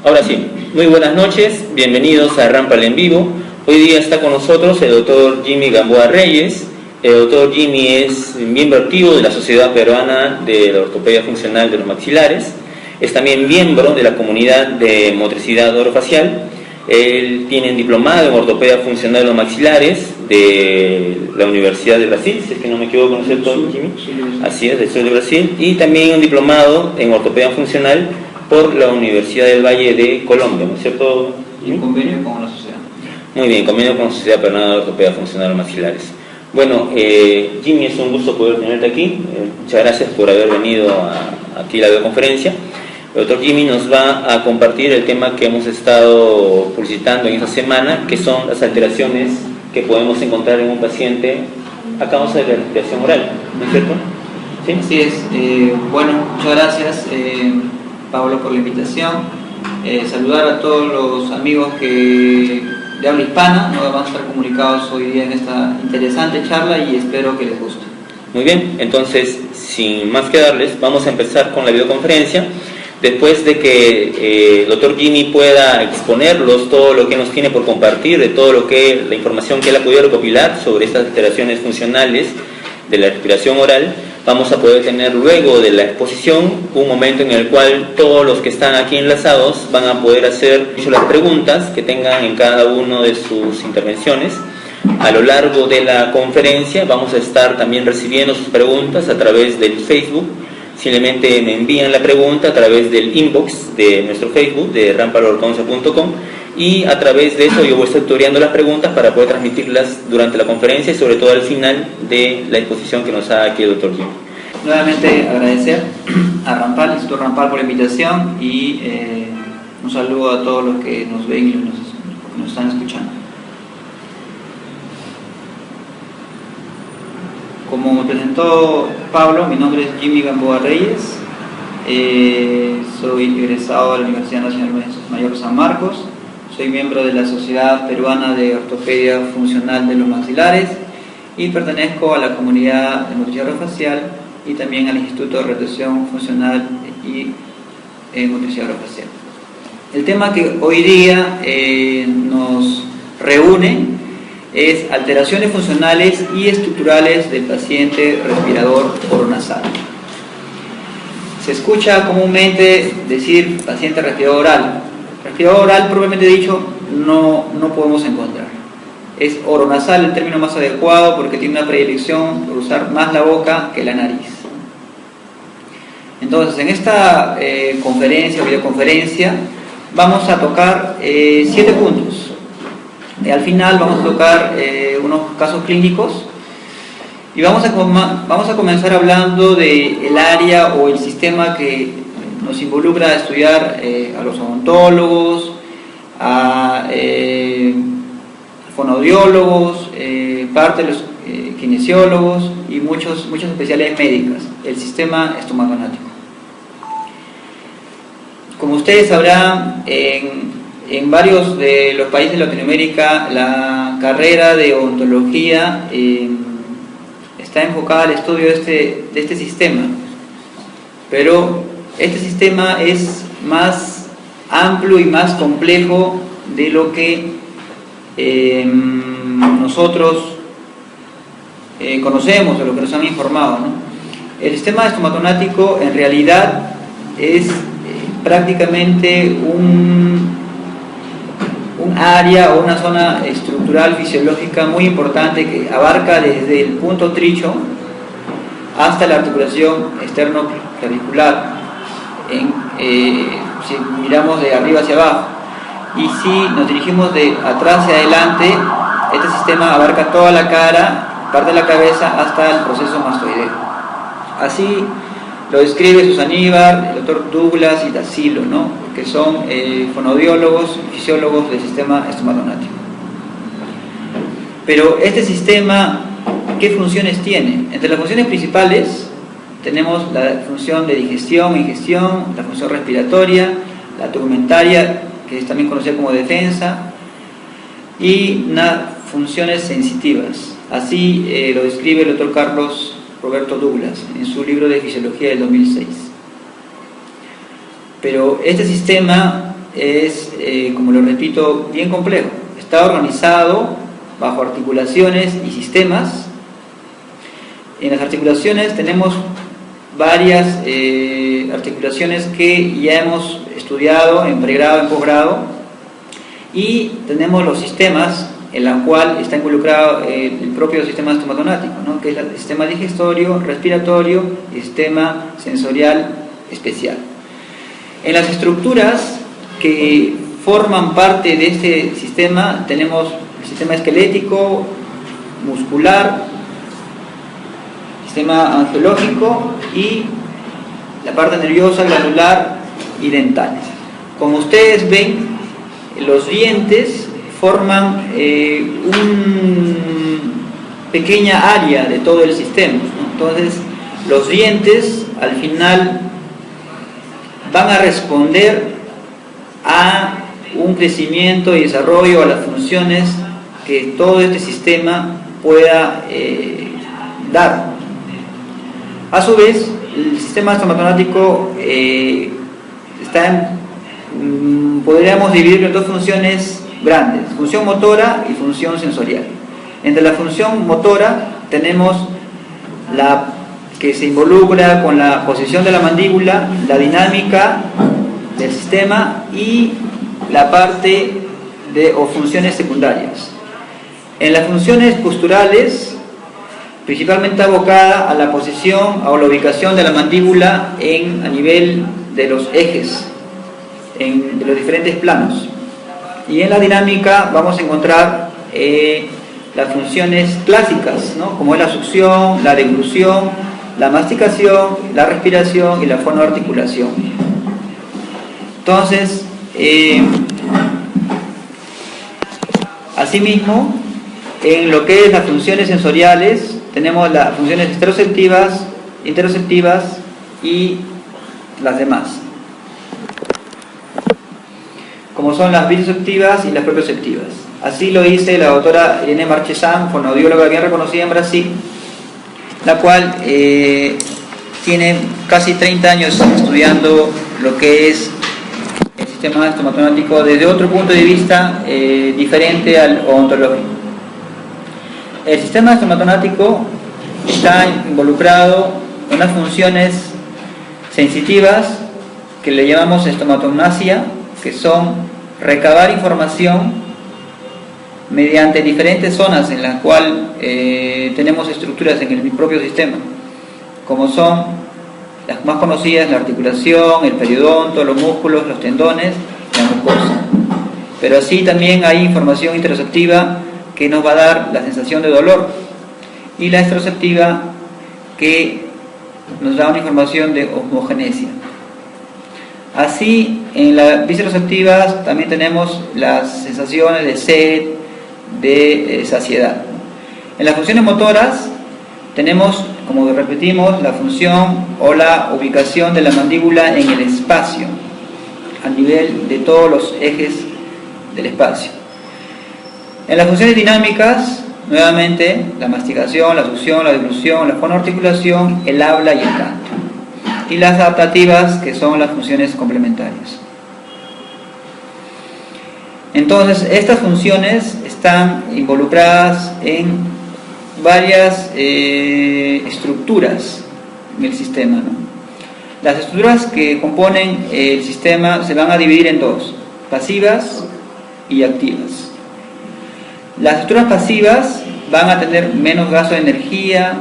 Ahora sí, muy buenas noches, bienvenidos a Rampal en Vivo. Hoy día está con nosotros el doctor Jimmy Gamboa Reyes. El doctor Jimmy es miembro activo de la Sociedad Peruana de la Ortopedia Funcional de los Maxilares. Es también miembro de la comunidad de motricidad orofacial. Él tiene un diplomado en Ortopedia Funcional de los Maxilares de la Universidad de Brasil, si es que no me equivoco, ¿no es cierto, Jimmy? Así es, del sur de Brasil. Y también un diplomado en Ortopedia Funcional por la Universidad del Valle de Colombia, ¿no es cierto? Y convenio con la sociedad. Muy bien, convenio con la Sociedad Peruana de Ortopedia Funcional de los Maxilares. Bueno, Jimmy, es un gusto poder tenerte aquí. Muchas gracias por haber venido aquí a la videoconferencia. El doctor Jimmy nos va a compartir el tema que hemos estado publicitando en esta semana, que son las alteraciones que podemos encontrar en un paciente a causa de la respiración oral, ¿no es cierto? ¿Sí? Así es. Bueno, muchas gracias, Pablo, por la invitación. Saludar a todos los amigos de habla hispana, ¿no? Van a estar comunicados hoy día en esta interesante charla y espero que les guste. Muy bien, entonces, sin más que darles, vamos a empezar con la videoconferencia. Después de que el doctor Jimmy pueda exponerlos todo lo que nos tiene por compartir, de todo lo que la información que él ha podido recopilar sobre estas alteraciones funcionales de la respiración oral, vamos a poder tener luego de la exposición un momento en el cual todos los que están aquí enlazados van a poder hacer las preguntas que tengan en cada una de sus intervenciones. A lo largo de la conferencia vamos a estar también recibiendo sus preguntas a través del Facebook. Simplemente me envían la pregunta a través del inbox de nuestro Facebook, de rampalortodoncia.com, y a través de eso yo voy a estar tutoriando las preguntas para poder transmitirlas durante la conferencia y sobre todo al final de la exposición que nos haga aquí el doctor Jimmy. Nuevamente agradecer a Rampal, Instituto Rampal, por la invitación y un saludo a todos los que nos ven y nos están escuchando. Como me presentó Pablo, mi nombre es Jimmy Gamboa Reyes, soy egresado de la Universidad Nacional Mayor San Marcos, soy miembro de la Sociedad Peruana de Ortopedia Funcional de los Maxilares y pertenezco a la comunidad de motricidad orofacial y también al Instituto de Retención Funcional y Motricidad Orofacial. El tema que hoy día nos reúne es alteraciones funcionales y estructurales del paciente respirador oronasal. Se escucha comúnmente decir paciente respirador oral. Respirador oral, propiamente dicho, no podemos encontrar. Es oronasal el término más adecuado porque tiene una predilección por usar más la boca que la nariz. Entonces, en esta conferencia o videoconferencia vamos a tocar 7 puntos. Al final vamos a tocar unos casos clínicos y vamos a comenzar hablando del área o el sistema que nos involucra a estudiar a los odontólogos, a fonoaudiólogos, parte de los kinesiólogos y muchas especialidades médicas, el sistema estomatonático. Como ustedes sabrán, en varios de los países de Latinoamérica la carrera de odontología está enfocada al estudio de este sistema, pero este sistema es más amplio y más complejo de lo que nosotros conocemos, de lo que nos han informado, ¿no? El sistema estomatonático en realidad es prácticamente un área o una zona estructural fisiológica muy importante que abarca desde el punto tricho hasta la articulación externo-clavicular, si miramos de arriba hacia abajo, y si nos dirigimos de atrás hacia adelante, este sistema abarca toda la cara, parte de la cabeza hasta el proceso mastoideo. Así lo describe Susan Ibar, el doctor Douglas y Dassilo, ¿no? Que son fonoaudiólogos, fisiólogos del sistema estomatonático. Pero este sistema, ¿qué funciones tiene? Entre las funciones principales tenemos la función de digestión, ingestión, la función respiratoria, la tegumentaria, que es también conocida como defensa, y funciones sensitivas. Así lo describe el doctor Carlos Roberto Douglas en su libro de Fisiología del 2006. Pero este sistema es, como lo repito, bien complejo. Está organizado bajo articulaciones y sistemas. En las articulaciones tenemos varias articulaciones que ya hemos estudiado en pregrado, en posgrado, y tenemos los sistemas en la cual está involucrado el propio sistema estomatonático, ¿no? Que es el sistema digestorio, respiratorio y sistema sensorial especial. En las estructuras que forman parte de este sistema tenemos el sistema esquelético, muscular, sistema angiológico y la parte nerviosa, glandular y dental. Como ustedes ven, los dientes forman una pequeña área de todo el sistema, ¿no? Entonces, los dientes al final van a responder a un crecimiento y desarrollo, a las funciones que todo este sistema pueda dar. A su vez, el sistema estomatonático podríamos dividirlo en dos funciones grandes: función motora y función sensorial. Entre la función motora tenemos la que se involucra con la posición de la mandíbula, la dinámica del sistema y la parte o funciones secundarias. En las funciones posturales, principalmente abocada a la posición o la ubicación de la mandíbula a nivel de los ejes, de los diferentes planos. Y en la dinámica vamos a encontrar las funciones clásicas, ¿no? Como es la succión, la deglución, la masticación, la respiración y la fonoarticulación. Entonces, asimismo, en lo que es las funciones sensoriales, tenemos las funciones esteroceptivas, interoceptivas y las demás, como son las visoceptivas y las propioceptivas. Así lo dice la doctora Irene Marchesán, fonoaudióloga bien reconocida en Brasil, la cual tiene casi 30 años estudiando lo que es el sistema estomatonático desde otro punto de vista diferente al odontológico. El sistema estomatonático está involucrado en unas funciones sensitivas que le llamamos estomatognasia, que son recabar información mediante diferentes zonas en las cuales tenemos estructuras en el propio sistema, como son las más conocidas: la articulación, el periodonto, los músculos, los tendones, la mucosa. Pero así también hay información interoceptiva que nos va a dar la sensación de dolor, y la exteroceptiva, que nos da una información de homogenesia. Así, en las visceroceptivas también tenemos las sensaciones de sed, de saciedad. En las funciones motoras tenemos, como repetimos, la función o la ubicación de la mandíbula en el espacio, a nivel de todos los ejes del espacio. En las funciones dinámicas, nuevamente, la masticación, la succión, la deglución, la fonoarticulación, el habla y el canto. Y las adaptativas, que son las funciones complementarias. Entonces, estas funciones están involucradas en varias estructuras en el sistema, ¿no? Las estructuras que componen el sistema se van a dividir en dos: pasivas y activas. Las estructuras pasivas van a tener menos gasto de energía,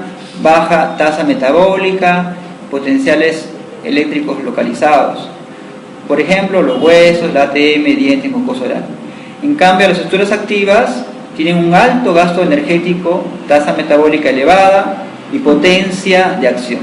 baja tasa metabólica, potenciales eléctricos localizados. Por ejemplo, los huesos, la ATM, dientes, mucosa oral. En cambio, las estructuras activas tienen un alto gasto energético, tasa metabólica elevada y potencia de acción.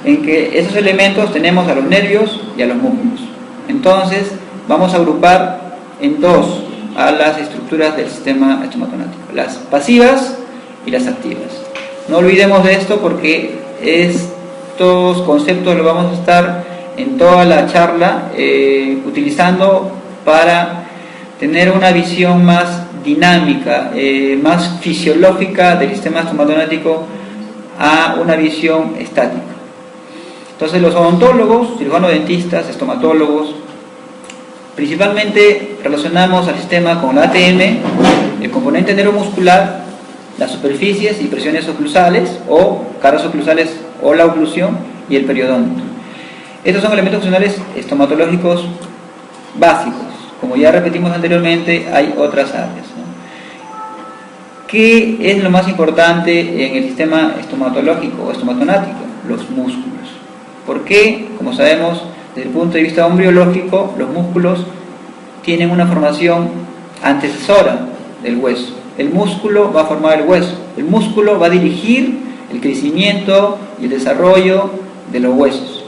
En que esos elementos tenemos a los nervios y a los músculos. Entonces, vamos a agrupar en dos a las estructuras del sistema estomatonático: las pasivas y las activas. No olvidemos de esto, porque estos conceptos los vamos a estar en toda la charla utilizando para tener una visión más dinámica, más fisiológica del sistema estomatonático a una visión estática. Entonces, los odontólogos, cirujanos dentistas, estomatólogos, Principalmente relacionamos al sistema con el ATM, el componente neuromuscular, las superficies y presiones oclusales o cargas oclusales o la oclusión y el periodonto. Estos son elementos funcionales estomatológicos básicos. Como ya repetimos anteriormente, hay otras áreas, ¿no? ¿Qué es lo más importante en el sistema estomatológico o estomatonático? Los músculos. ¿Por qué? Como sabemos, desde el punto de vista embriológico, los músculos tienen una formación antecesora del hueso. El músculo va a formar el hueso. El músculo va a dirigir el crecimiento y el desarrollo de los huesos.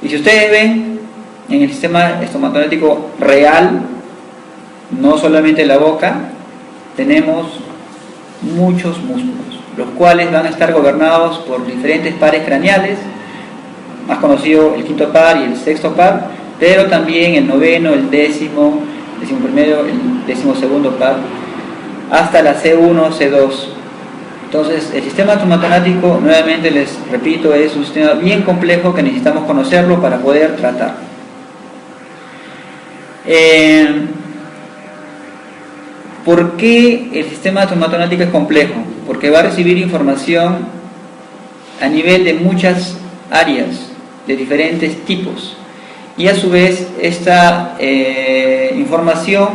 Y si ustedes ven en el sistema estomatológico real, no solamente la boca, tenemos muchos músculos, los cuales van a estar gobernados por diferentes pares craneales, más conocido el quinto par y el sexto par, pero también el noveno, el décimo primero, el 12º par, hasta la C1, C2. Entonces, el sistema estomatognático, nuevamente les repito, es un sistema bien complejo que necesitamos conocerlo para poder tratar. ¿Por qué el sistema estomatognático es complejo? Porque va a recibir información a nivel de muchas áreas, de diferentes tipos, y a su vez esta información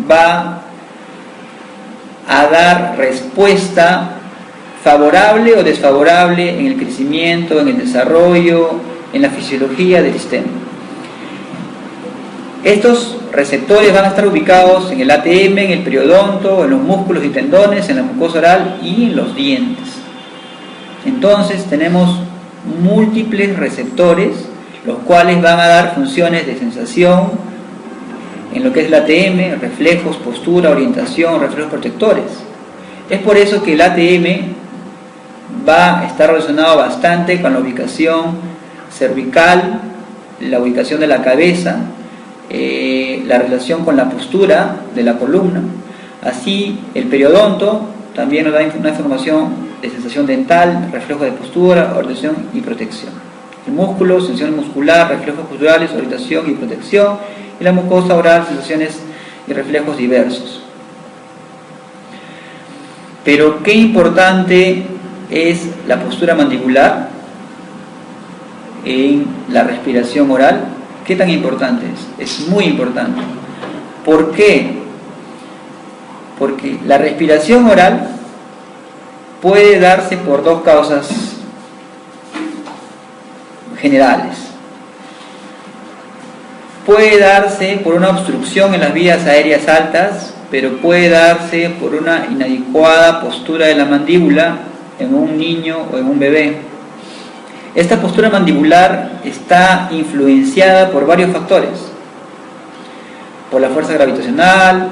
va a dar respuesta favorable o desfavorable en el crecimiento, en el desarrollo, en la fisiología del sistema. Estos receptores van a estar ubicados en el ATM, en el periodonto, en los músculos y tendones, en la mucosa oral y en los dientes. Entonces tenemos múltiples receptores, los cuales van a dar funciones de sensación en lo que es el ATM, reflejos, postura, orientación, reflejos protectores. Es por eso que el ATM va a estar relacionado bastante con la ubicación cervical, la ubicación de la cabeza, la relación con la postura de la columna. Así, el periodonto también nos da una información de sensación dental, reflejo de postura, orientación y protección. El músculo, sensación muscular, reflejos posturales, orientación y protección. Y la mucosa oral, sensaciones y reflejos diversos. Pero qué importante es la postura mandibular en la respiración oral. ¿Qué tan importante es? Es muy importante. ¿Por qué? Porque la respiración oral puede darse por dos causas generales. Puede darse por una obstrucción en las vías aéreas altas, pero puede darse por una inadecuada postura de la mandíbula en un niño o en un bebé. Esta postura mandibular está influenciada por varios factores: por la fuerza gravitacional,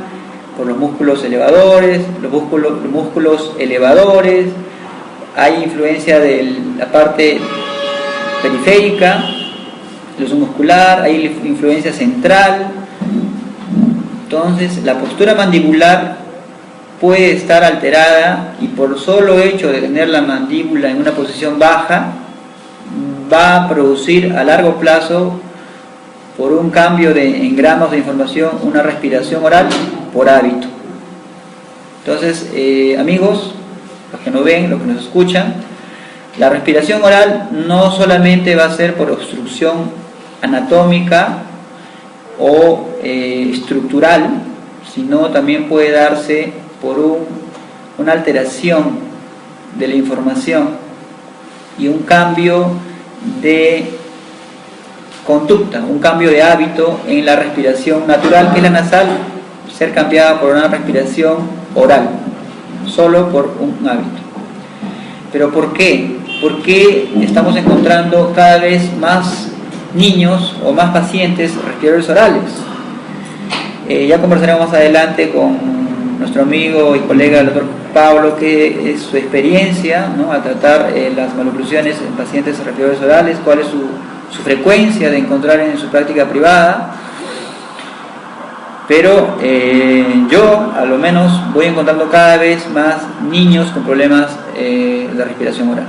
por los músculos elevadores, los músculos elevadores, hay influencia de la parte periférica, el uso muscular, hay influencia central. Entonces, la postura mandibular puede estar alterada y por solo hecho de tener la mandíbula en una posición baja, va a producir a largo plazo, por un cambio en gramos de información, una respiración oral por hábito. Entonces, amigos, los que nos ven, los que nos escuchan, la respiración oral no solamente va a ser por obstrucción anatómica o estructural, sino también puede darse por una alteración de la información y un cambio de conducta, un cambio de hábito en la respiración natural, que es la nasal, ser cambiada por una respiración oral, solo por un hábito. ¿Pero por qué? ¿Por qué estamos encontrando cada vez más niños o más pacientes respiradores orales? Ya conversaremos más adelante con nuestro amigo y colega el doctor Pablo, que es su experiencia, ¿no?, al tratar las maloclusiones en pacientes respiradores orales, cuál es su frecuencia de encontrar en su práctica privada. Pero yo, a lo menos, voy encontrando cada vez más niños con problemas de respiración oral.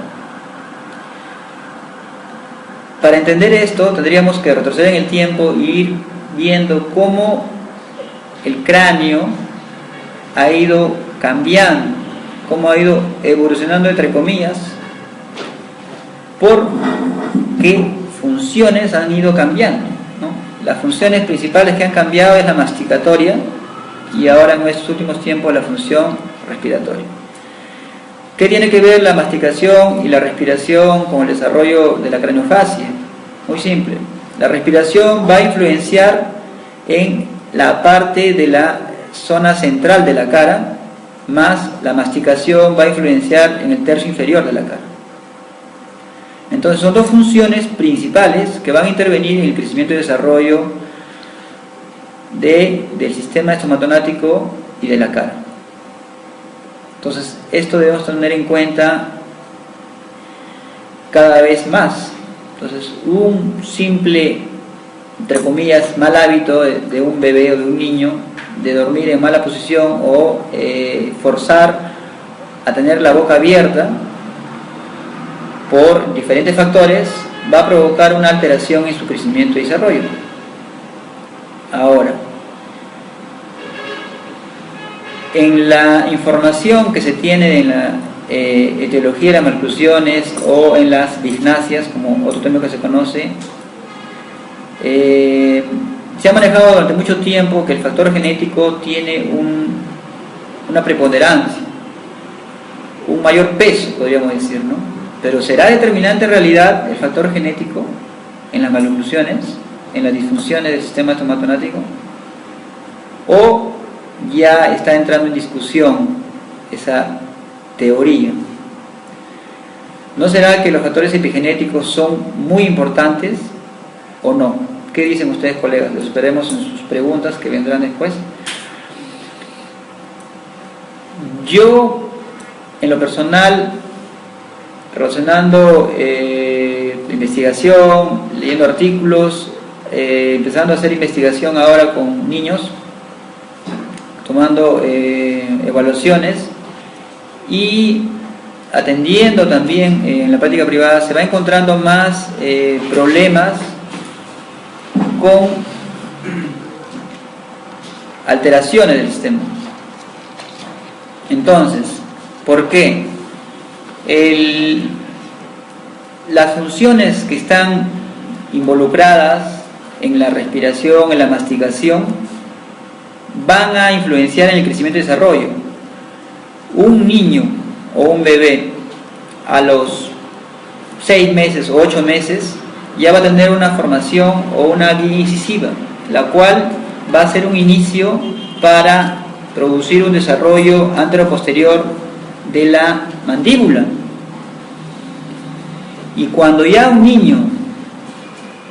Para entender esto, tendríamos que retroceder en el tiempo e ir viendo cómo el cráneo ha ido cambiando, cómo ha ido evolucionando, entre comillas, por qué funciones han ido cambiando, ¿no? Las funciones principales que han cambiado es la masticatoria y ahora en estos últimos tiempos la función respiratoria. ¿Qué tiene que ver la masticación y la respiración con el desarrollo de la craniofasia? Muy simple. La respiración va a influenciar en la parte de la zona central de la cara, más la masticación va a influenciar en el tercio inferior de la cara. Entonces son dos funciones principales que van a intervenir en el crecimiento y desarrollo del sistema estomatognático y de la cara. Entonces esto debemos tener en cuenta cada vez más. Entonces un simple, entre comillas, mal hábito de un bebé o de un niño de dormir en mala posición o forzar a tener la boca abierta por diferentes factores va a provocar una alteración en su crecimiento y desarrollo. Ahora, en la información que se tiene en la etiología de las maloclusiones o en las disgnasias, como otro término que se conoce, se ha manejado durante mucho tiempo que el factor genético tiene una preponderancia, un mayor peso, podríamos decir, ¿no? Pero ¿será determinante en realidad el factor genético en las maloclusiones, en las disfunciones del sistema estomatognático? ¿O ya está entrando en discusión esa teoría? ¿No será que los factores epigenéticos son muy importantes o no? ¿Qué dicen ustedes, colegas? Los esperemos en sus preguntas que vendrán después. Yo, en lo personal, relacionando investigación, leyendo artículos, empezando a hacer investigación ahora con niños, tomando evaluaciones y atendiendo también en la práctica privada, se va encontrando más problemas con alteraciones del sistema. Entonces, ¿por qué? Las funciones que están involucradas en la respiración, en la masticación, van a influenciar en el crecimiento y desarrollo. Un niño o un bebé a los 6 meses o 8 meses ya va a tener una formación o una guía incisiva, la cual va a ser un inicio para producir un desarrollo anteroposterior de la mandíbula. Y cuando ya un niño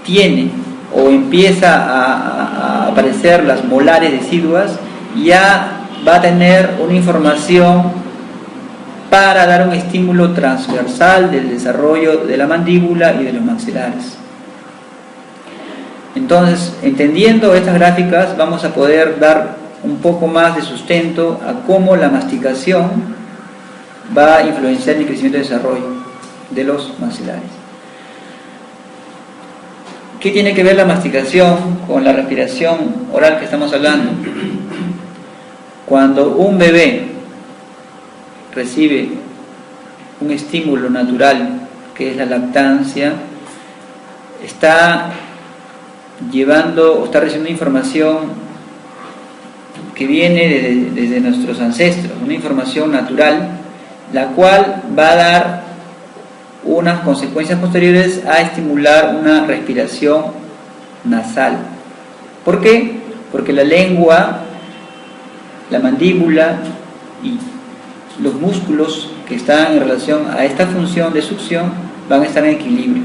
tiene o empieza a aparecer las molares deciduas, ya va a tener una información para dar un estímulo transversal del desarrollo de la mandíbula y de los maxilares. Entonces, entendiendo estas gráficas, vamos a poder dar un poco más de sustento a cómo la masticación va a influenciar en el crecimiento y desarrollo de los maxilares. ¿Qué tiene que ver la masticación con la respiración oral que estamos hablando? Cuando un bebé recibe un estímulo natural, que es la lactancia, está llevando o está recibiendo información que viene desde nuestros ancestros, una información natural, la cual va a dar unas consecuencias posteriores a estimular una respiración nasal. ¿Por qué? Porque la lengua, la mandíbula y los músculos que están en relación a esta función de succión van a estar en equilibrio.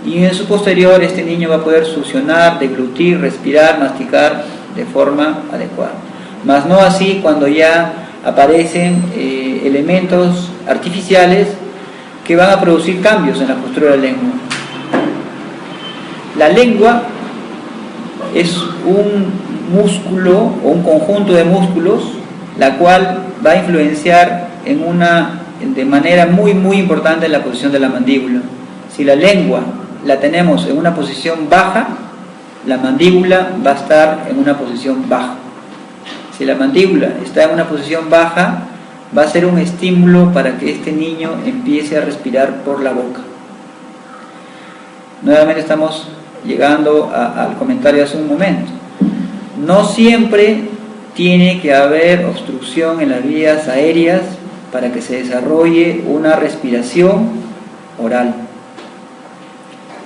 Y en su posterior este niño va a poder succionar, deglutir, respirar, masticar de forma adecuada. Mas no así cuando ya aparecen elementos artificiales que van a producir cambios en la postura de la lengua. La lengua es un músculo o un conjunto de músculos, la cual va a influenciar de manera muy importante en la posición de la mandíbula. Si la lengua la tenemos en una posición baja, la mandíbula va a estar en una posición baja. Si la mandíbula está en una posición baja, va a ser un estímulo para que este niño empiece a respirar por la boca. Nuevamente estamos llegando al comentario hace un momento. No siempre tiene que haber obstrucción en las vías aéreas para que se desarrolle una respiración oral.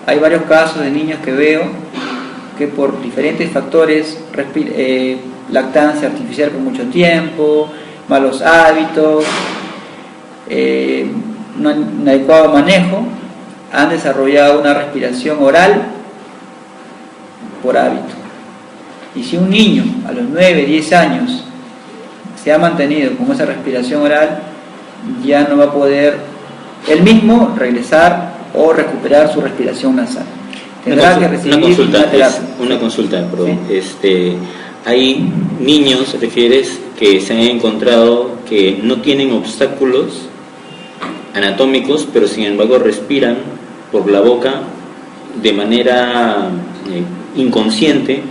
Hay varios casos de niños que veo que por diferentes factores, lactancia artificial por mucho tiempo, malos hábitos, un adecuado manejo, han desarrollado una respiración oral por hábito. Y si un niño a los 9, 10 años se ha mantenido con esa respiración oral, ya no va a poder él mismo regresar o recuperar su respiración nasal. Tendrá que recibir una consulta, perdón. Sí. Hay niños, refieres, que se han encontrado que no tienen obstáculos anatómicos, pero sin embargo respiran por la boca de manera inconsciente,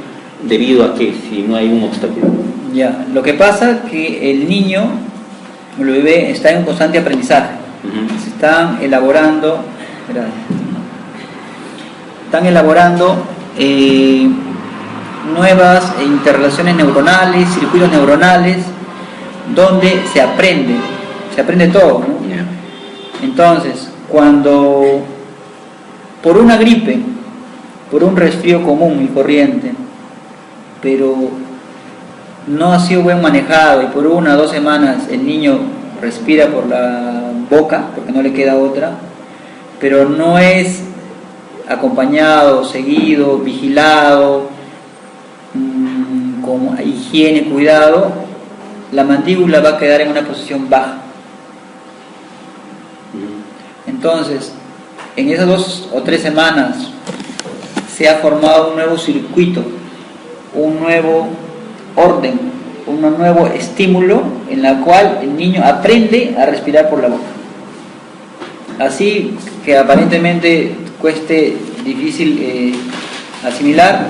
debido a que si no hay un obstáculo. Ya, lo que pasa es que el niño, el bebé, está en un constante aprendizaje. Se están elaborando, nuevas interrelaciones neuronales, circuitos neuronales, donde se aprende todo, ¿no? Yeah. Entonces, cuando por una gripe, por un resfrío común y corriente, pero no ha sido buen manejado y por 1 o 2 semanas el niño respira por la boca, porque no le queda otra, pero no es acompañado, seguido, vigilado, con higiene, cuidado, la mandíbula va a quedar en una posición baja. Entonces, en esas 2 o 3 semanas se ha formado un nuevo circuito, un nuevo orden, un nuevo estímulo en la cual el niño aprende a respirar por la boca. Así que aparentemente cueste difícil asimilar,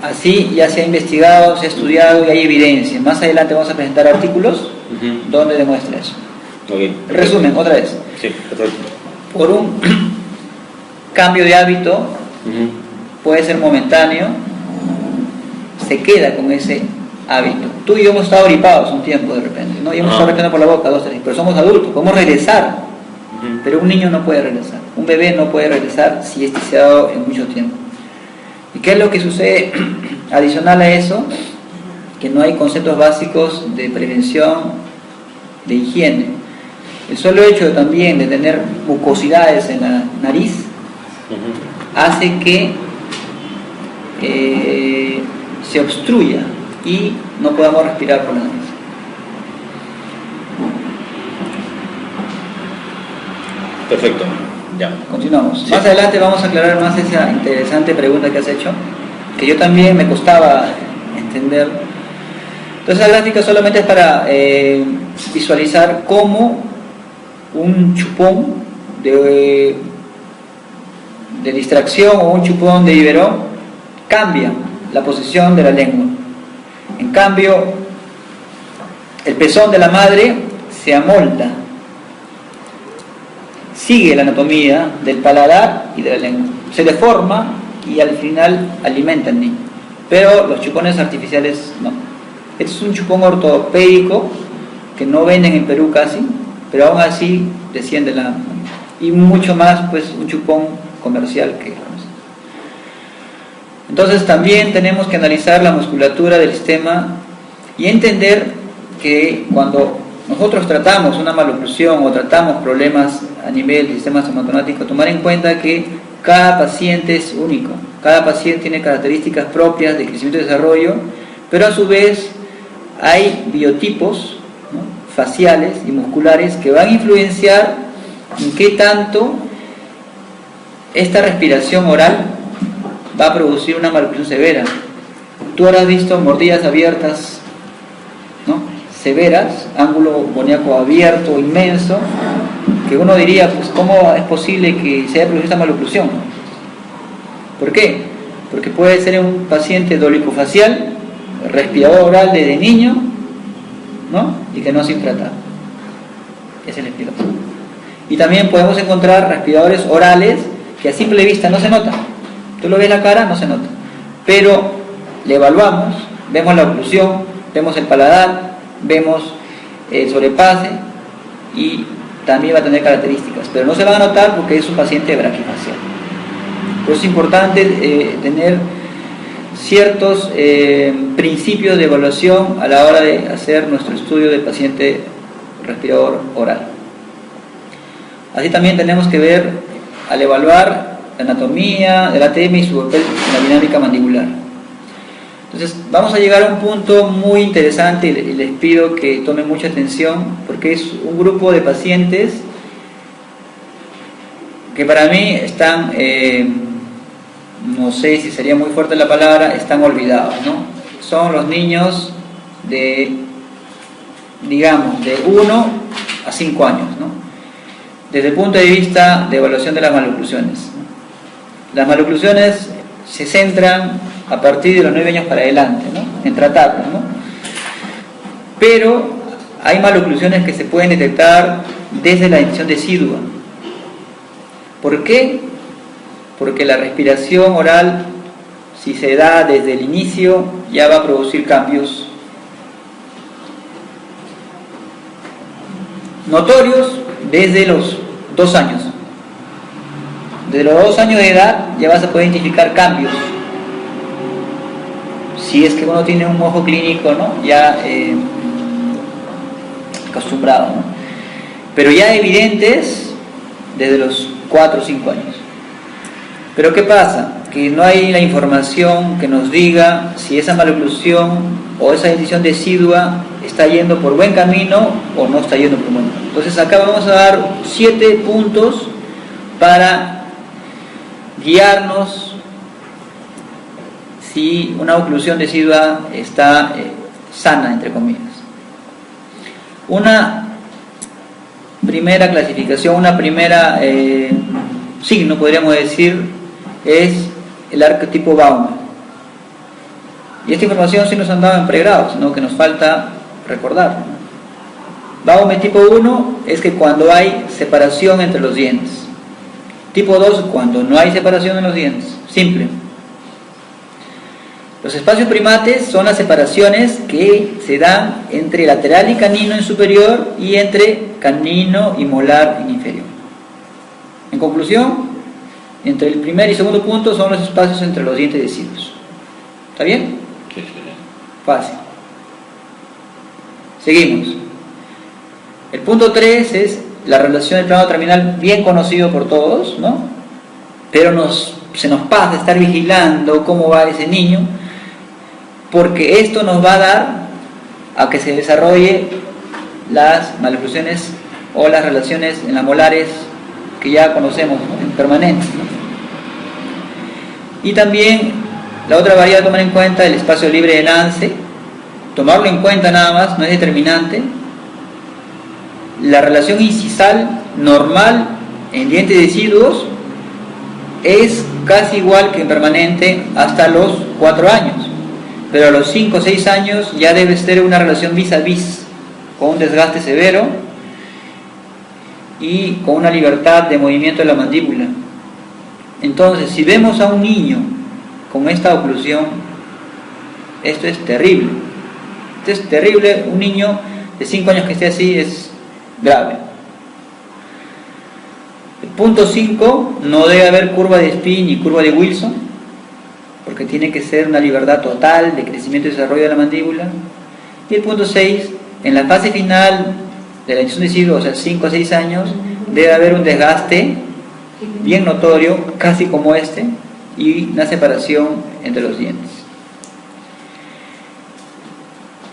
así ya se ha investigado, se ha estudiado y hay evidencia. Más adelante vamos a presentar artículos donde demuestra eso. Okay. Resumen, otra vez. Sí, perfecto. Por un cambio de hábito, puede ser momentáneo, se queda con ese hábito. Tú y yo hemos estado gripados un tiempo de repente, ¿no? Y hemos estado respirando por la boca 2, 3, pero somos adultos, podemos regresar, pero un niño no puede regresar, un bebé no puede regresar si es ticiado en mucho tiempo. ¿Y qué es lo que sucede adicional a eso? Que no hay conceptos básicos de prevención, de higiene. El solo hecho también de tener mucosidades en la nariz hace que se obstruya y no podamos respirar por la nariz. Perfecto, ya. Continuamos. Sí. Más adelante vamos a aclarar más esa interesante pregunta que has hecho, que yo también me costaba entender. Entonces, la gráfica solamente es para visualizar cómo un chupón de distracción o un chupón de biberón cambia la posición de la lengua. En cambio, el pezón de la madre se amolda, sigue la anatomía del paladar y de la lengua, se deforma y al final alimenta al niño. Pero los chupones artificiales no. Este es un chupón ortopédico que no venden en Perú casi, pero aún así desciende la mano. Y mucho más, pues, un chupón comercial que... Entonces también tenemos que analizar la musculatura del sistema y entender que cuando nosotros tratamos una maloclusión o tratamos problemas a nivel del sistema somatosomático, tomar en cuenta que cada paciente es único, cada paciente tiene características propias de crecimiento y desarrollo, pero a su vez hay biotipos, ¿no?, faciales y musculares que van a influenciar en qué tanto esta respiración oral va a producir una maloclusión severa. Tú habrás visto mordillas abiertas, ¿no?, severas, ángulo boníaco abierto, inmenso, que uno diría, pues, ¿cómo es posible que se haya producido esta maloclusión? ¿Por qué? porque puede ser un paciente dolicofacial, respirador oral desde niño, ¿no? Y que no se infrata. Esa es la explicación. Y también podemos encontrar respiradores orales que a simple vista no se nota. Tú lo ves la cara, no se nota. Pero le evaluamos, vemos la oclusión, vemos el paladar, vemos el sobrepase y también va a tener características, pero no se va a notar porque es un paciente braquifacial. Por eso es importante tener ciertos principios de evaluación a la hora de hacer nuestro estudio del paciente respirador oral. Así también tenemos que ver, al evaluar la anatomía del ATM y su papel en la dinámica mandibular. Entonces vamos a llegar a un punto muy interesante y les pido que tomen mucha atención, porque es un grupo de pacientes que para mí están, no sé si sería muy fuerte la palabra, están olvidados, ¿no? Son los niños de, digamos, de 1 a 5 años, ¿no? Desde el punto de vista de evaluación de las maloclusiones, ¿no? Las maloclusiones se centran a partir de los 9 años para adelante, ¿no? En tratarlas, ¿no? Pero hay maloclusiones que se pueden detectar desde la dentición decidua. ¿Por qué? Porque la respiración oral, si se da desde el inicio, ya va a producir cambios notorios desde los 2 años. Desde los 2 años de edad ya vas a poder identificar cambios. Si es que uno tiene un ojo clínico, ¿no? Ya acostumbrado, ¿no? Pero ya evidentes desde los 4 o 5 años. Pero ¿qué pasa? Que no hay la información que nos diga si esa maloclusión o esa dentición decidua está yendo por buen camino o no está yendo por buen camino. Entonces acá vamos a dar 7 puntos para guiarnos si una oclusión decidua está sana, entre comillas. Una primera clasificación, una primera signo, podríamos decir, es el arquetipo Baumann. Y esta información sí nos han dado en pregrado, sino que nos falta recordar, ¿no? Baumann tipo 1 es que cuando hay separación entre los dientes. Tipo 2, cuando no hay separación en los dientes. Simple. Los espacios primates son las separaciones que se dan entre lateral y canino en superior y entre canino y molar en inferior. En conclusión, entre el primer y segundo punto son los espacios entre los dientes deciduos. ¿Está bien? Sí. Fácil. Seguimos. El punto 3 es la relación del plano terminal, bien conocido por todos, ¿no? Pero se nos pasa estar vigilando cómo va ese niño, porque esto nos va a dar a que se desarrolle las maloclusiones o las relaciones en las molares que ya conocemos, ¿no? En permanentes, ¿no? Y también la otra variable a tomar en cuenta, el espacio libre de lance. Tomarlo en cuenta nada más, no es determinante. La relación incisal normal en dientes deciduos es casi igual que en permanente hasta los 4 años, pero a los 5 o 6 años ya debe ser una relación vis a vis, con un desgaste severo y con una libertad de movimiento de la mandíbula. Entonces, si vemos a un niño con esta oclusión, esto es terrible. Esto es terrible. Un niño de 5 años que esté así es grave. El punto 5, no debe haber curva de Spin ni curva de Wilson, porque tiene que ser una libertad total de crecimiento y desarrollo de la mandíbula. Y el punto 6, en la fase final de la dentición decidua, o sea, 5 a 6 años, debe haber un desgaste bien notorio, casi como este, y una separación entre los dientes.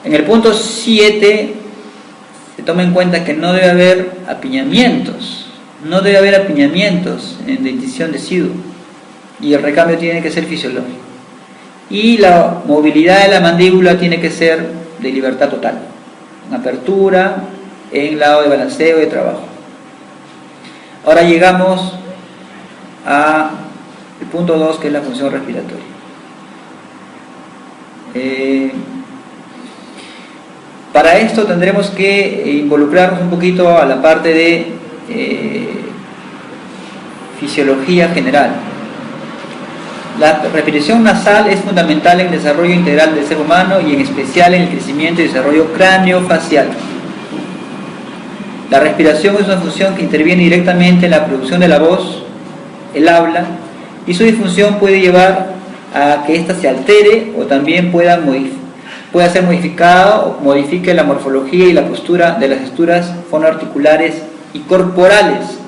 En el punto 7 se toma en cuenta que no debe haber apiñamientos, en dentición decidua, y el recambio tiene que ser fisiológico. Y la movilidad de la mandíbula tiene que ser de libertad total, en apertura, en lado de balanceo y de trabajo. Ahora llegamos al punto 2, que es la función respiratoria. Para esto tendremos que involucrarnos un poquito a la parte de fisiología general. La respiración nasal es fundamental en el desarrollo integral del ser humano y en especial en el crecimiento y desarrollo craneofacial. La respiración es una función que interviene directamente en la producción de la voz, el habla, y su disfunción puede llevar a que ésta se altere o también pueda ser modificada o modifique la morfología y la postura de las estructuras fonoarticulares y corporales,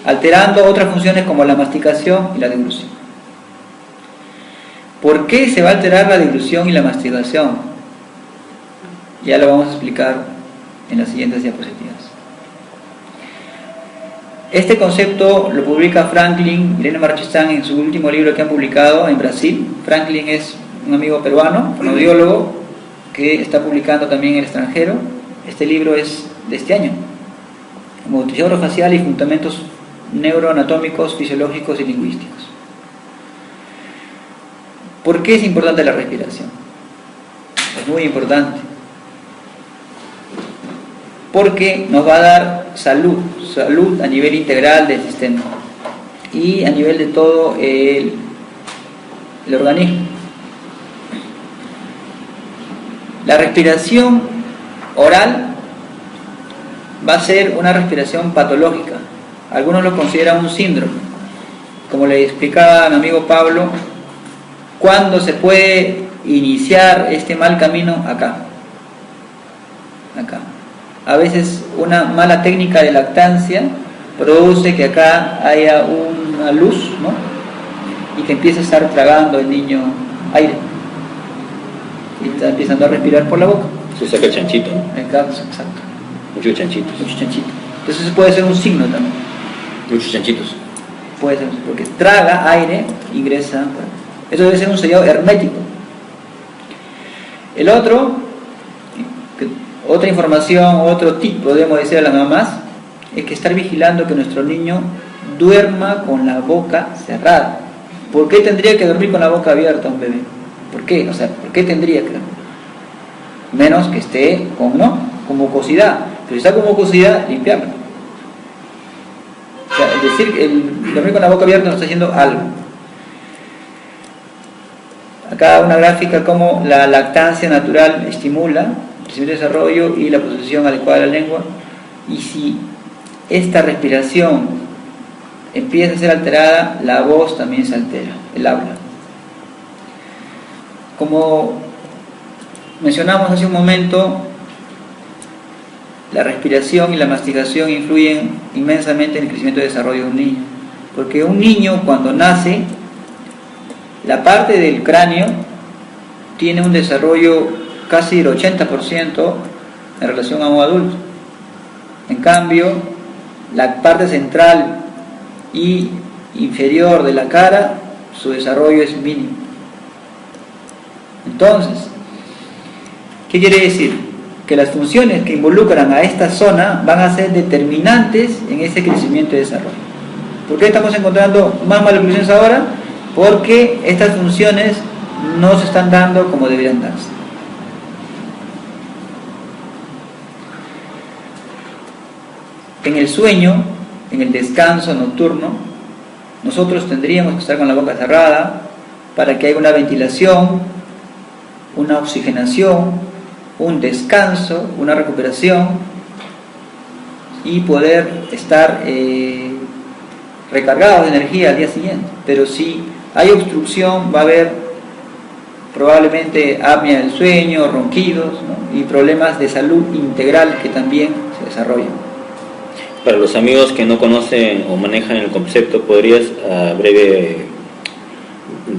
alterando otras funciones como la masticación y la deglución. ¿Por qué se va a alterar la deglución y la masticación? Ya lo vamos a explicar en las siguientes diapositivas. Este concepto lo publica Franklin y Irene Marchesán en su último libro que han publicado en Brasil. Franklin es un amigo peruano, fonoaudiólogo, que está publicando también en el extranjero. Este libro es de este año. Motricidad orofacial y fundamentos neuroanatómicos, fisiológicos y lingüísticos. ¿Por qué es importante la respiración? Es muy importante. Porque nos va a dar salud a nivel integral del sistema y a nivel de todo el organismo. La respiración oral va a ser una respiración patológica. Algunos lo consideran un síndrome. Como le explicaba a mi amigo Pablo, ¿cuándo se puede iniciar este mal camino? Acá. A veces una mala técnica de lactancia produce que acá haya una luz, ¿no? Y que empiece a estar tragando el niño aire. Y está empezando a respirar por la boca. Se saca el chanchito, ¿no? Exacto. Muchos chanchitos. Entonces puede ser un signo también. Muchos chanchitos. Puede ser, porque traga aire, ingresa. Eso debe ser un sellado hermético. El otro, otra información, otro tip, podemos decir a las mamás, es que estar vigilando que nuestro niño duerma con la boca cerrada. ¿Por qué tendría que dormir con la boca abierta un bebé? ¿Por qué? O sea, ¿por qué tendría que? Menos que esté con mucosidad. Pero si está con mucosidad, limpiarlo. O sea, es decir, el dormir con la boca abierta nos está haciendo algo. Acá una gráfica como la lactancia natural estimula el desarrollo y la posición adecuada de la lengua, y si esta respiración empieza a ser alterada, la voz también se altera, el habla. Como mencionamos hace un momento, la respiración y la masticación influyen inmensamente en el crecimiento y desarrollo de un niño, porque un niño cuando nace, la parte del cráneo tiene un desarrollo casi el 80% en relación a un adulto. En cambio, la parte central y inferior de la cara, su desarrollo es mínimo. Entonces, ¿qué quiere decir? Que las funciones que involucran a esta zona van a ser determinantes en ese crecimiento y desarrollo. ¿Por qué estamos encontrando más maloclusiones ahora? Porque estas funciones no se están dando como deberían darse. En el sueño, en el descanso nocturno, nosotros tendríamos que estar con la boca cerrada para que haya una ventilación, una oxigenación, un descanso, una recuperación y poder estar recargados de energía al día siguiente. Pero si hay obstrucción, va a haber probablemente apnea del sueño, ronquidos, ¿no? Y problemas de salud integral que también se desarrollan. Para los amigos que no conocen o manejan el concepto, ¿podrías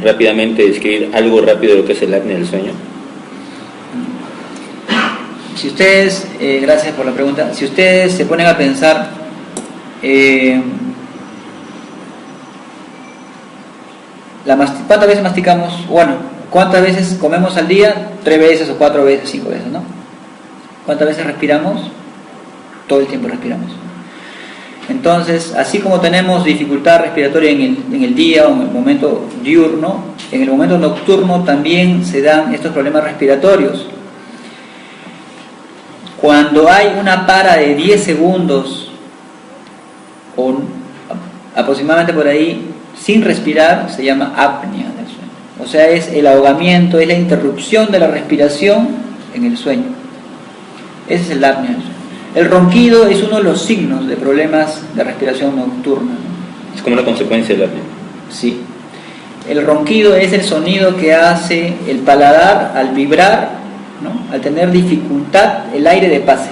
rápidamente describir algo rápido de lo que es el apnea del sueño? Si ustedes, gracias por la pregunta, si ustedes se ponen a pensar, ¿cuántas veces masticamos? Bueno, ¿cuántas veces comemos al día? 3 veces o 4 veces, 5 veces, ¿no? ¿Cuántas veces respiramos? Todo el tiempo respiramos. Entonces, así como tenemos dificultad respiratoria en el día o en el momento diurno, en el momento nocturno también se dan estos problemas respiratorios. Cuando hay una para de 10 segundos o aproximadamente por ahí sin respirar, se llama apnea del sueño. O sea, es el ahogamiento, es la interrupción de la respiración en el sueño. Ese es el apnea del sueño. El ronquido es uno de los signos de problemas de respiración nocturna, ¿no? Es como una consecuencia del apnea. Sí. El ronquido es el sonido que hace el paladar al vibrar, ¿no? Al tener dificultad, el aire de pase,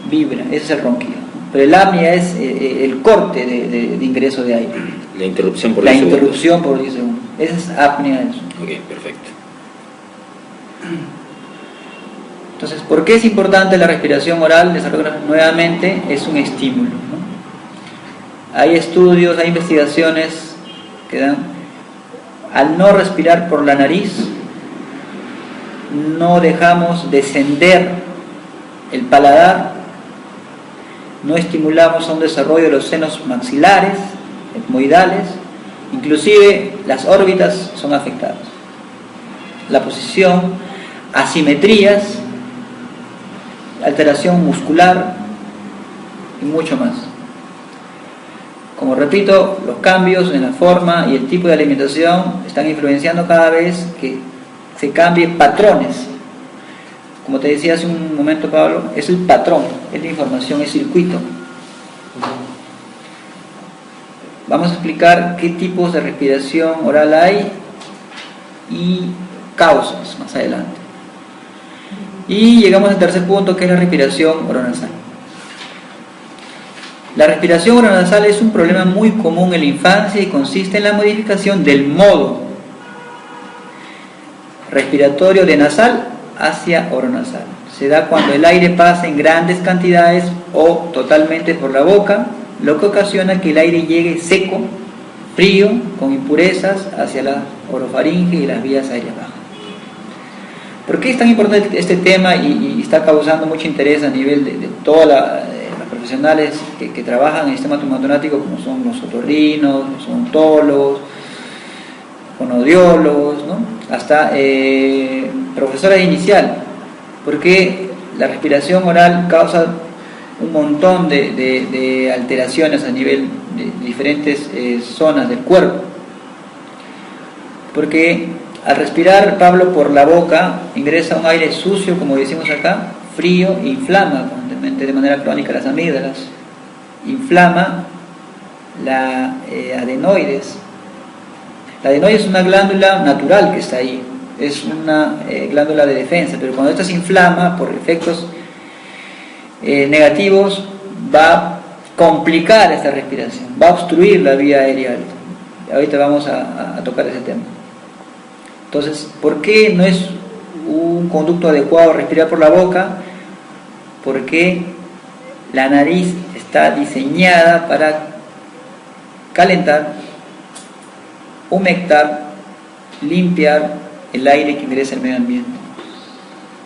vibra, ese es el ronquido. Pero el apnea es el corte de ingreso de aire. La interrupción por 10 segundos. La interrupción por 10 segundos. Esa es apnea del sueño. Ok, perfecto. Entonces, ¿por qué es importante la respiración oral? Nuevamente, es un estímulo, ¿no? Hay estudios, hay investigaciones que dan, al no respirar por la nariz, no dejamos descender el paladar, no estimulamos a un desarrollo de los senos maxilares, etmoidales, inclusive las órbitas son afectadas. La posición, asimetrías, alteración muscular y mucho más. Como repito, los cambios en la forma y el tipo de alimentación están influenciando cada vez que se cambien patrones. Como te decía hace un momento, Pablo, es el patrón, es la información, es circuito. Vamos a explicar qué tipos de respiración oral hay y causas más adelante. Y llegamos al tercer punto, que es la respiración oronasal. La respiración oronasal es un problema muy común en la infancia y consiste en la modificación del modo respiratorio de nasal hacia oronasal. Se da cuando el aire pasa en grandes cantidades o totalmente por la boca, lo que ocasiona que el aire llegue seco, frío, con impurezas hacia la orofaringe y las vías aéreas bajas. ¿Por qué es tan importante este tema y está causando mucho interés a nivel de todos los profesionales que trabajan en el sistema traumatológico, como son los otorrinos, los odontólogos, fonoaudiólogos, ¿no? Hasta profesores de inicial? Porque la respiración oral causa un montón de alteraciones a nivel de diferentes zonas del cuerpo. Porque al respirar, Pablo, por la boca, ingresa un aire sucio, como decimos acá, frío, e inflama de manera crónica las amígdalas, inflama la adenoides. La adenoides es una glándula natural que está ahí, es una glándula de defensa, pero cuando esta se inflama por efectos negativos, va a complicar esta respiración, va a obstruir la vía aérea alta. Ahorita vamos a tocar ese tema. Entonces, ¿por qué no es un conducto adecuado respirar por la boca? Porque la nariz está diseñada para calentar, humectar, limpiar el aire que ingresa al medio ambiente.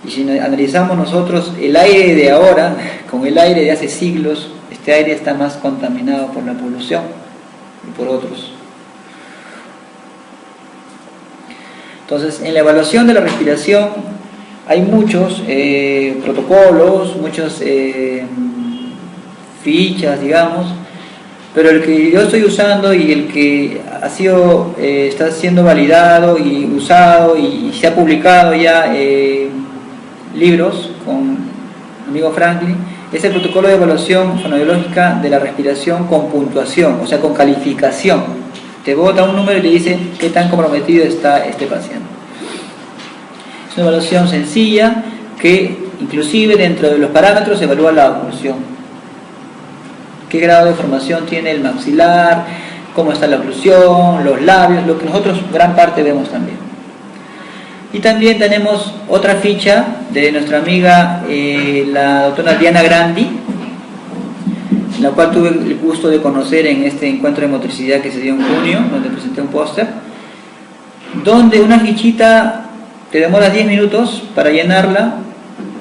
Y si analizamos nosotros el aire de ahora con el aire de hace siglos, este aire está más contaminado por la polución y por otros. Entonces, en la evaluación de la respiración hay muchos protocolos, muchas fichas, digamos, pero el que yo estoy usando y el que ha sido, está siendo validado y usado y se ha publicado ya libros con mi amigo Franklin, es el protocolo de evaluación fonoaudiológica de la respiración con puntuación, o sea, con calificación. Te bota un número y te dice qué tan comprometido está este paciente. Es una evaluación sencilla que inclusive dentro de los parámetros evalúa la oclusión. Qué grado de formación tiene el maxilar, cómo está la oclusión, los labios, lo que nosotros gran parte vemos también. Y también tenemos otra ficha de nuestra amiga la doctora Diana Grandi, la cual tuve el gusto de conocer en este encuentro de motricidad que se dio en junio, donde presenté un póster, donde una fichita te demora 10 minutos para llenarla,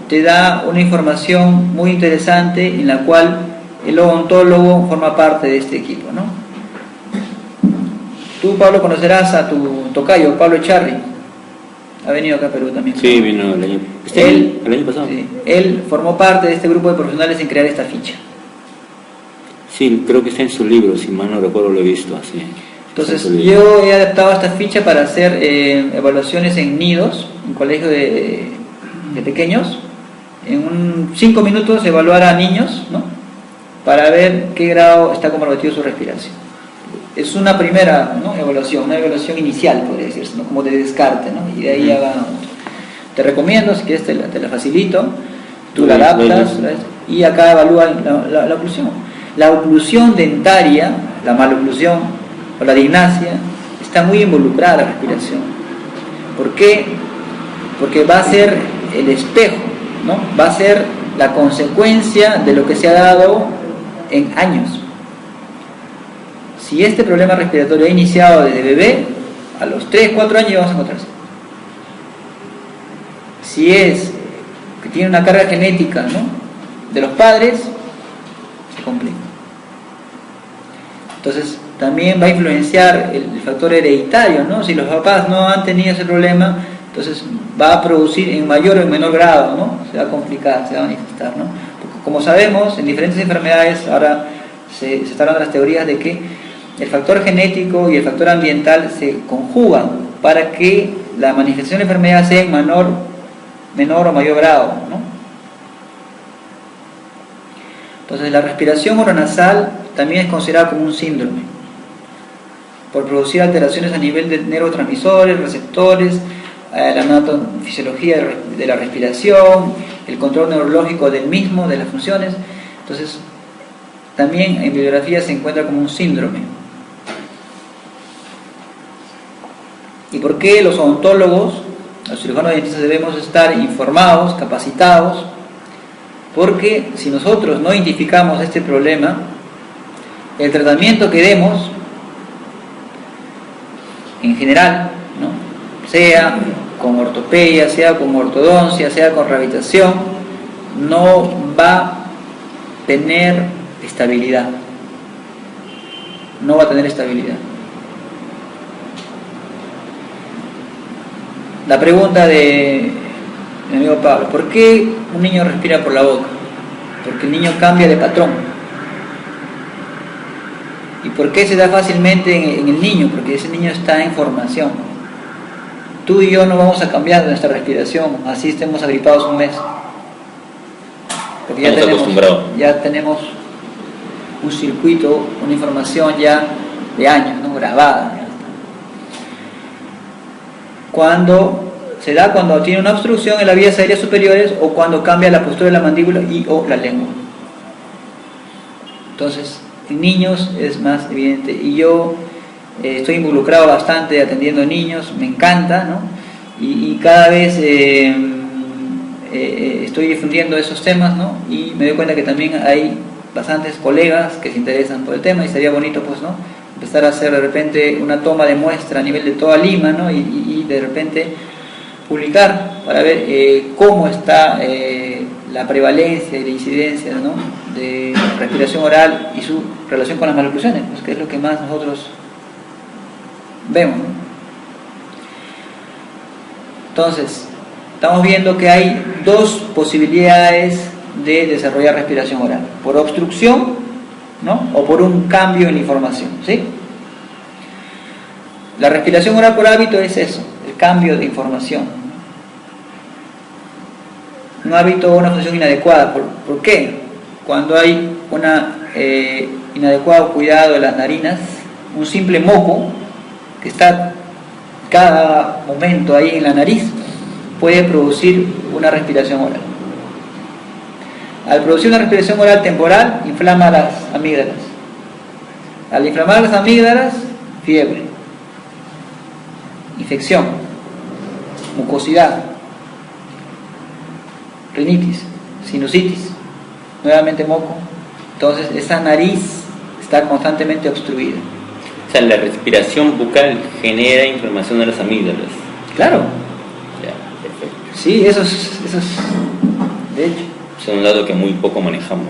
te da una información muy interesante en la cual el odontólogo forma parte de este equipo, ¿no? Tú, Pablo, conocerás a tu tocayo, Pablo Echarri. Ha venido acá a Perú también. Sí, vino el año pasado. Sí, él formó parte de este grupo de profesionales en crear esta ficha. Sí, creo que está en su libro, si mal no recuerdo lo he visto así. Entonces yo he adaptado esta ficha para hacer evaluaciones en nidos, en colegios de pequeños. En 5 minutos evaluar a niños, ¿no? Para ver qué grado está comprometido su respiración. Es una primera, ¿no?, evaluación, una evaluación inicial, podría decirse, ¿no?, como de descarte, ¿no? Y de ahí ya va. Te recomiendo, si quieres te la facilito, tú la adaptas, y acá evalúa la oclusión. La oclusión dentaria, la maloclusión o la dignasia está muy involucrada la respiración. ¿Por qué? Porque va a ser el espejo, ¿no? Va a ser la consecuencia de lo que se ha dado en años. Si este problema respiratorio ha iniciado desde bebé, a los 3, 4 años vamos a encontrarse. Si es que tiene una carga genética, ¿no?, de los padres, se complica. Entonces también va a influenciar el factor hereditario, ¿no? Si los papás no han tenido ese problema, entonces va a producir en mayor o en menor grado, ¿no? Se va a complicar, se va a manifestar, ¿no? Porque como sabemos, en diferentes enfermedades ahora se están dando las teorías de que el factor genético y el factor ambiental se conjugan para que la manifestación de la enfermedad sea en menor o mayor grado, ¿no? Entonces la respiración oronasal también es considerada como un síndrome por producir alteraciones a nivel de neurotransmisores, receptores, la anatofisiología de la respiración, el control neurológico del mismo, de las funciones. Entonces también en bibliografía se encuentra como un síndrome. ¿Y por qué los odontólogos, los cirujanos dentistas, debemos estar informados, capacitados? Porque si nosotros no identificamos este problema, el tratamiento que demos, en general, ¿no?, sea con ortopedia, sea con ortodoncia, sea con rehabilitación, no va a tener estabilidad. No va a tener estabilidad. La pregunta de mi amigo Pablo: ¿por qué un niño respira por la boca? Porque el niño cambia de patrón. ¿Y por qué se da fácilmente en el niño? Porque ese niño está en formación. Tú y yo no vamos a cambiar nuestra respiración así estemos agripados un mes. Porque ya tenemos un circuito, una información ya de años, ¿no?, grabada. Cuando se da cuando tiene una obstrucción en las vías aéreas superiores o cuando cambia la postura de la mandíbula y o la lengua. Entonces, en niños es más evidente. Y yo estoy involucrado bastante atendiendo niños, me encanta, ¿no? Y cada vez estoy difundiendo esos temas, ¿no? Y me doy cuenta que también hay bastantes colegas que se interesan por el tema y sería bonito, pues, ¿no?, empezar a hacer de repente una toma de muestra a nivel de toda Lima, ¿no?, y de repente publicar para ver cómo está la prevalencia y la incidencia, ¿no?, de respiración oral y su relación con las maloclusiones, pues, que es lo que más nosotros vemos, ¿no? Entonces, estamos viendo que hay dos posibilidades de desarrollar respiración oral: por obstrucción, ¿no?, o por un cambio en la información, ¿sí? La respiración oral por hábito es eso, el cambio de información. Un hábito o una función inadecuada. ¿Por qué? Cuando hay una inadecuado cuidado de las narinas, un simple moco que está cada momento ahí en la nariz puede producir una respiración oral. Al producir una respiración oral temporal, inflama las amígdalas. Al inflamar las amígdalas, fiebre, infección, mucosidad, rinitis, sinusitis, nuevamente moco. Entonces esa nariz está constantemente obstruida. O sea, la respiración bucal genera inflamación de las amígdalas. Claro. Ya, perfecto. Sí, eso es de hecho. Es un dato que muy poco manejamos.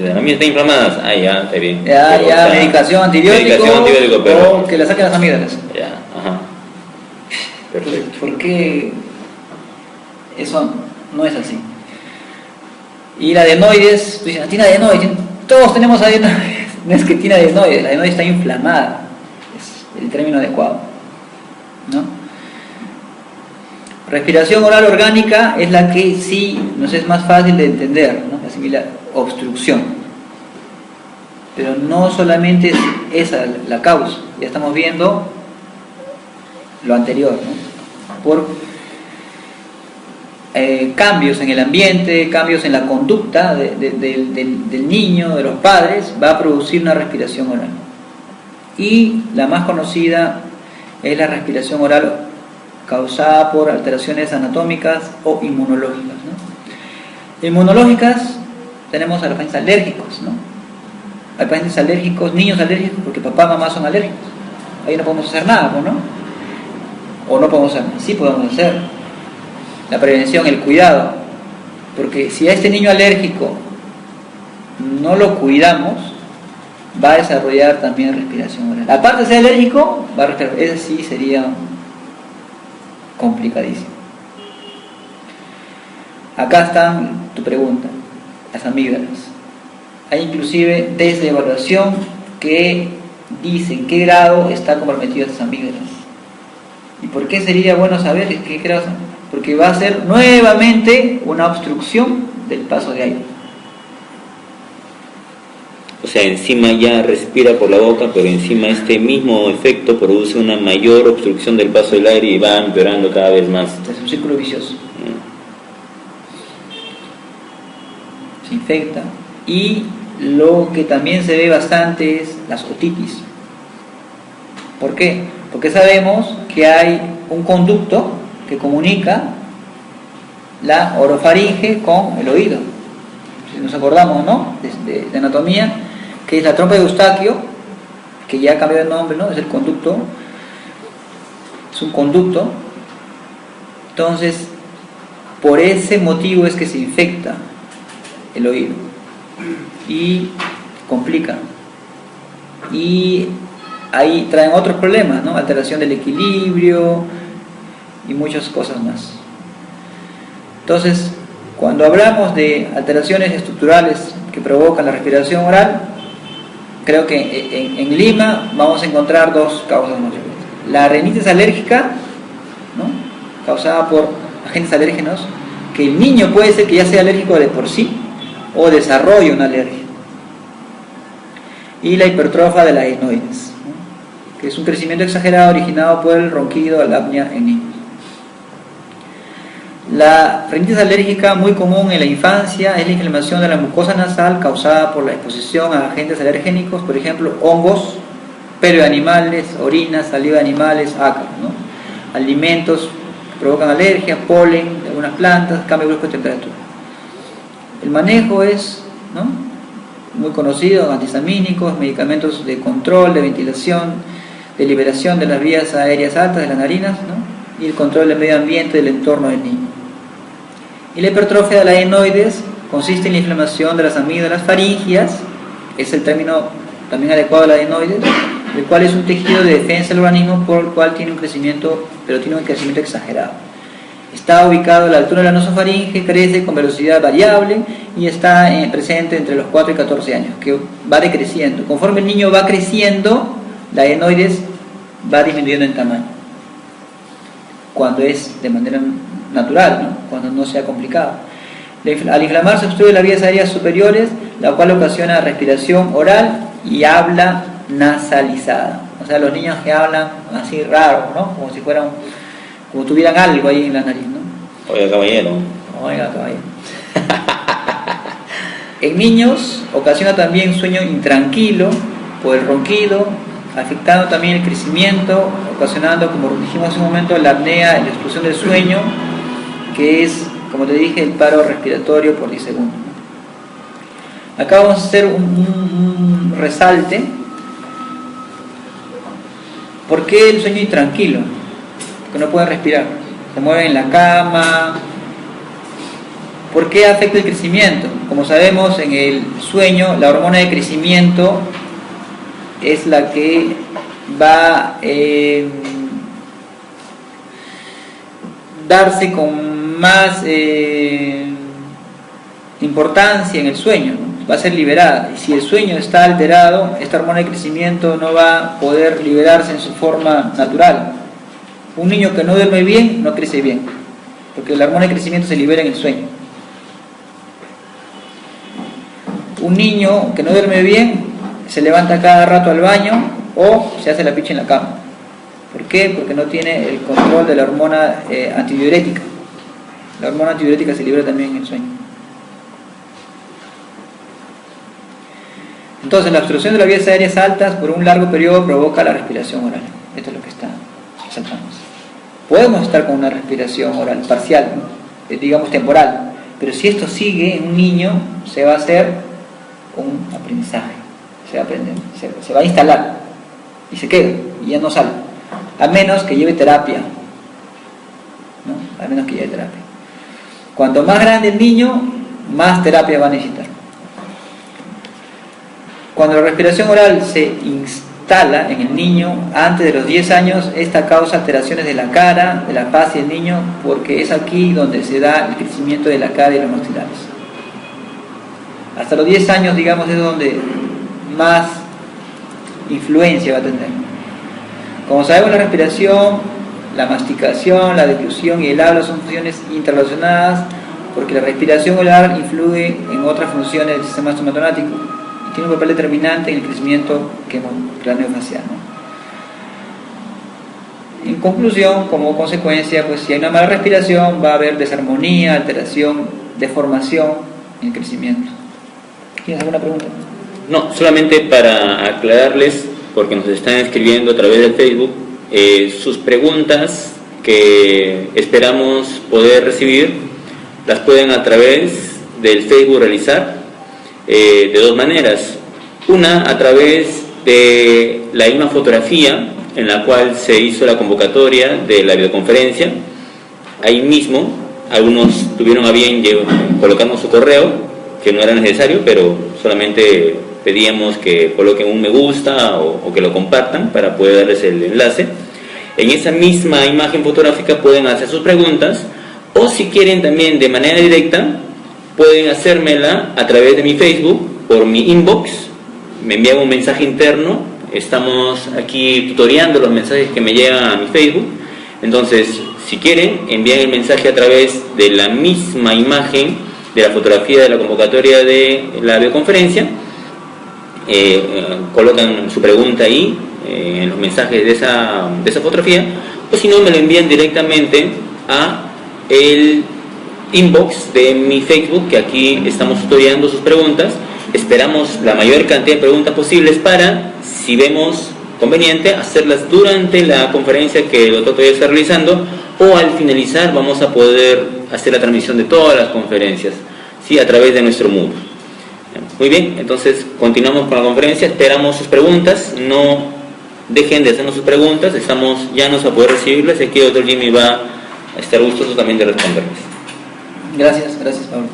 La mía está inflamada. Ah, ya, está bien. Ya, Pero, o sea, medicación antibiótico, pero... o que le saquen las amígdalas. Ya, ajá. Perfecto. ¿Por qué eso no es así? Y la adenoides, tú dices, tiene adenoides, todos tenemos adenoides. No es que tiene adenoides, la adenoides está inflamada, es el término adecuado, ¿no? Respiración oral orgánica es la que sí nos es más fácil de entender, ¿no? Asimilar, obstrucción. Pero no solamente es esa la causa, ya estamos viendo lo anterior, ¿no? Por cambios en el ambiente, cambios en la conducta del niño, de los padres, va a producir una respiración oral. Y la más conocida es la respiración oral causada por alteraciones anatómicas o inmunológicas, ¿no? Inmunológicas, tenemos a los pacientes alérgicos, ¿no? Hay pacientes alérgicos, niños alérgicos, porque papá y mamá son alérgicos. Ahí no podemos hacer nada, ¿no? O no podemos hacer, sí podemos hacer. La prevención, el cuidado, porque si a este niño alérgico no lo cuidamos, va a desarrollar también respiración oral. Aparte de ser alérgico, va a respirar. Ese sí sería complicadísimo. Acá está tu pregunta, las amígdalas. Hay inclusive desde evaluación que dice en qué grado está comprometido estas amígdalas. ¿Y por qué sería bueno saber qué grado? Porque va a ser nuevamente una obstrucción del paso de aire. O sea, encima ya respira por la boca, pero encima este mismo efecto produce una mayor obstrucción del paso del aire y va empeorando cada vez más. Es un círculo vicioso. Se infecta. Y lo que también se ve bastante es las otitis. ¿Por qué? Porque sabemos que hay un conducto que comunica la orofaringe con el oído. Si nos acordamos, ¿no? De anatomía, que es la trompa de Eustaquio, que ya cambió de nombre, ¿no? Es el conducto, es un conducto. Entonces, por ese motivo es que se infecta el oído y complica. Y ahí traen otros problemas, ¿no? Alteración del equilibrio y muchas cosas más. Entonces, cuando hablamos de alteraciones estructurales que provocan la respiración oral, creo que en Lima vamos a encontrar dos causas más frecuentes. La rinitis alérgica, ¿no? Causada por agentes alérgenos, que el niño puede ser que ya sea alérgico de por sí o desarrolle una alergia. Y la hipertrofia de la adenoides, ¿no? Que es un crecimiento exagerado originado por el ronquido, la apnea en niños. La rinitis alérgica muy común en la infancia es la inflamación de la mucosa nasal causada por la exposición a agentes alergénicos, por ejemplo, hongos, pelo de animales, orina, saliva de animales, ácaros, ¿no? Alimentos que provocan alergia, polen de algunas plantas, cambio brusco de temperatura. El manejo es, ¿no?, muy conocido: antihistamínicos, medicamentos de control, de ventilación, de liberación de las vías aéreas altas de las narinas, ¿no?, y el control del medio ambiente del entorno del niño. Y la hipertrofia de la adenoides consiste en la inflamación de las amígdalas faringias, es el término también adecuado a la adenoides, el cual es un tejido de defensa del organismo por el cual tiene un crecimiento, pero tiene un crecimiento exagerado. Está ubicado a la altura de la nasofaringe, crece con velocidad variable y está presente entre los 4 y 14 años, que va decreciendo. Conforme el niño va creciendo, la adenoides va disminuyendo en tamaño, cuando es de manera natural, ¿no?, cuando no sea complicado. Al inflamarse obstruye las vías aéreas superiores, la cual ocasiona respiración oral y habla nasalizada. O sea, los niños que hablan así raro, ¿no?, como si fueran, como tuvieran algo ahí en la nariz, ¿no? Oiga, caballero. Oiga, caballero. En niños ocasiona también sueño intranquilo por el ronquido, afectando también el crecimiento, ocasionando, como dijimos hace un momento, la apnea, la explosión del sueño, que es, como te dije, el paro respiratorio por 10 segundos. Acá vamos a hacer un resalte. ¿Por qué el sueño intranquilo? Porque no pueden respirar, se mueven en la cama, ¿Por qué afecta el crecimiento? Como sabemos, en el sueño la hormona de crecimiento es la que va a darse con más importancia en el sueño, ¿no? Va a ser liberada, y si el sueño está alterado, esta hormona de crecimiento no va a poder liberarse en su forma natural. Un niño que no duerme bien no crece bien, porque la hormona de crecimiento se libera en el sueño. Un niño que no duerme bien se levanta cada rato al baño o se hace la picha en la cama. ¿Por qué? Porque no tiene el control de la hormona antidiurética. La hormona antidiurética se libera también en el sueño. Entonces, la obstrucción de las vías aéreas altas por un largo periodo provoca la respiración oral. Esto es lo que está resaltando. Podemos estar con una respiración oral parcial, ¿no? Digamos temporal, pero si esto sigue en un niño, se va a hacer un aprendizaje, se va a aprender, se va a instalar y se queda y ya no sale, a menos que lleve terapia, ¿no? A menos que lleve terapia. Cuanto más grande el niño, más terapia va a necesitar. Cuando la respiración oral se instala en el niño antes de los 10 años, esta causa alteraciones de la cara, de la faz del niño, porque es aquí donde se da el crecimiento de la cara y los maxilares. Hasta los 10 años, digamos, es donde más influencia va a tener. Como sabemos, la respiración, la masticación, la deglución y el habla son funciones interrelacionadas, porque la respiración oral influye en otras funciones del sistema somatonático y tiene un papel determinante en el crecimiento craneofacial, ¿no? En conclusión, como consecuencia, pues si hay una mala respiración, va a haber desarmonía, alteración, deformación en el crecimiento. ¿Tienes alguna pregunta? No, solamente para aclararles, porque nos están escribiendo a través del Facebook, sus preguntas que esperamos poder recibir, las pueden a través del Facebook realizar de dos maneras. Una, a través de la misma fotografía en la cual se hizo la convocatoria de la videoconferencia. Ahí mismo, algunos tuvieron a bien colocarnos su correo, que no era necesario, pero solamente pedíamos que coloquen un me gusta o que lo compartan para poder darles el enlace. En esa misma imagen fotográfica pueden hacer sus preguntas, o si quieren también de manera directa, pueden hacérmela a través de mi Facebook, por mi inbox, me envían un mensaje interno. Estamos aquí tutoreando los mensajes que me llegan a mi Facebook. Entonces, si quieren, envían el mensaje a través de la misma imagen de la fotografía de la convocatoria de la videoconferencia, colocan su pregunta ahí en los mensajes de esa fotografía, o si no, me lo envían directamente a el inbox de mi Facebook, que aquí estamos tutoreando sus preguntas. Esperamos la mayor cantidad de preguntas posibles para, si vemos conveniente, hacerlas durante la conferencia que el doctor todavía está realizando, o al finalizar vamos a poder hacer la transmisión de todas las conferencias, ¿sí?, a través de nuestro Moodle. Muy bien, entonces continuamos con la conferencia. Esperamos sus preguntas, no dejen de hacernos sus preguntas, estamos llanos a poder recibirlas, y aquí el doctor Jimmy va a estar gustoso también de responderles. Gracias Pablo.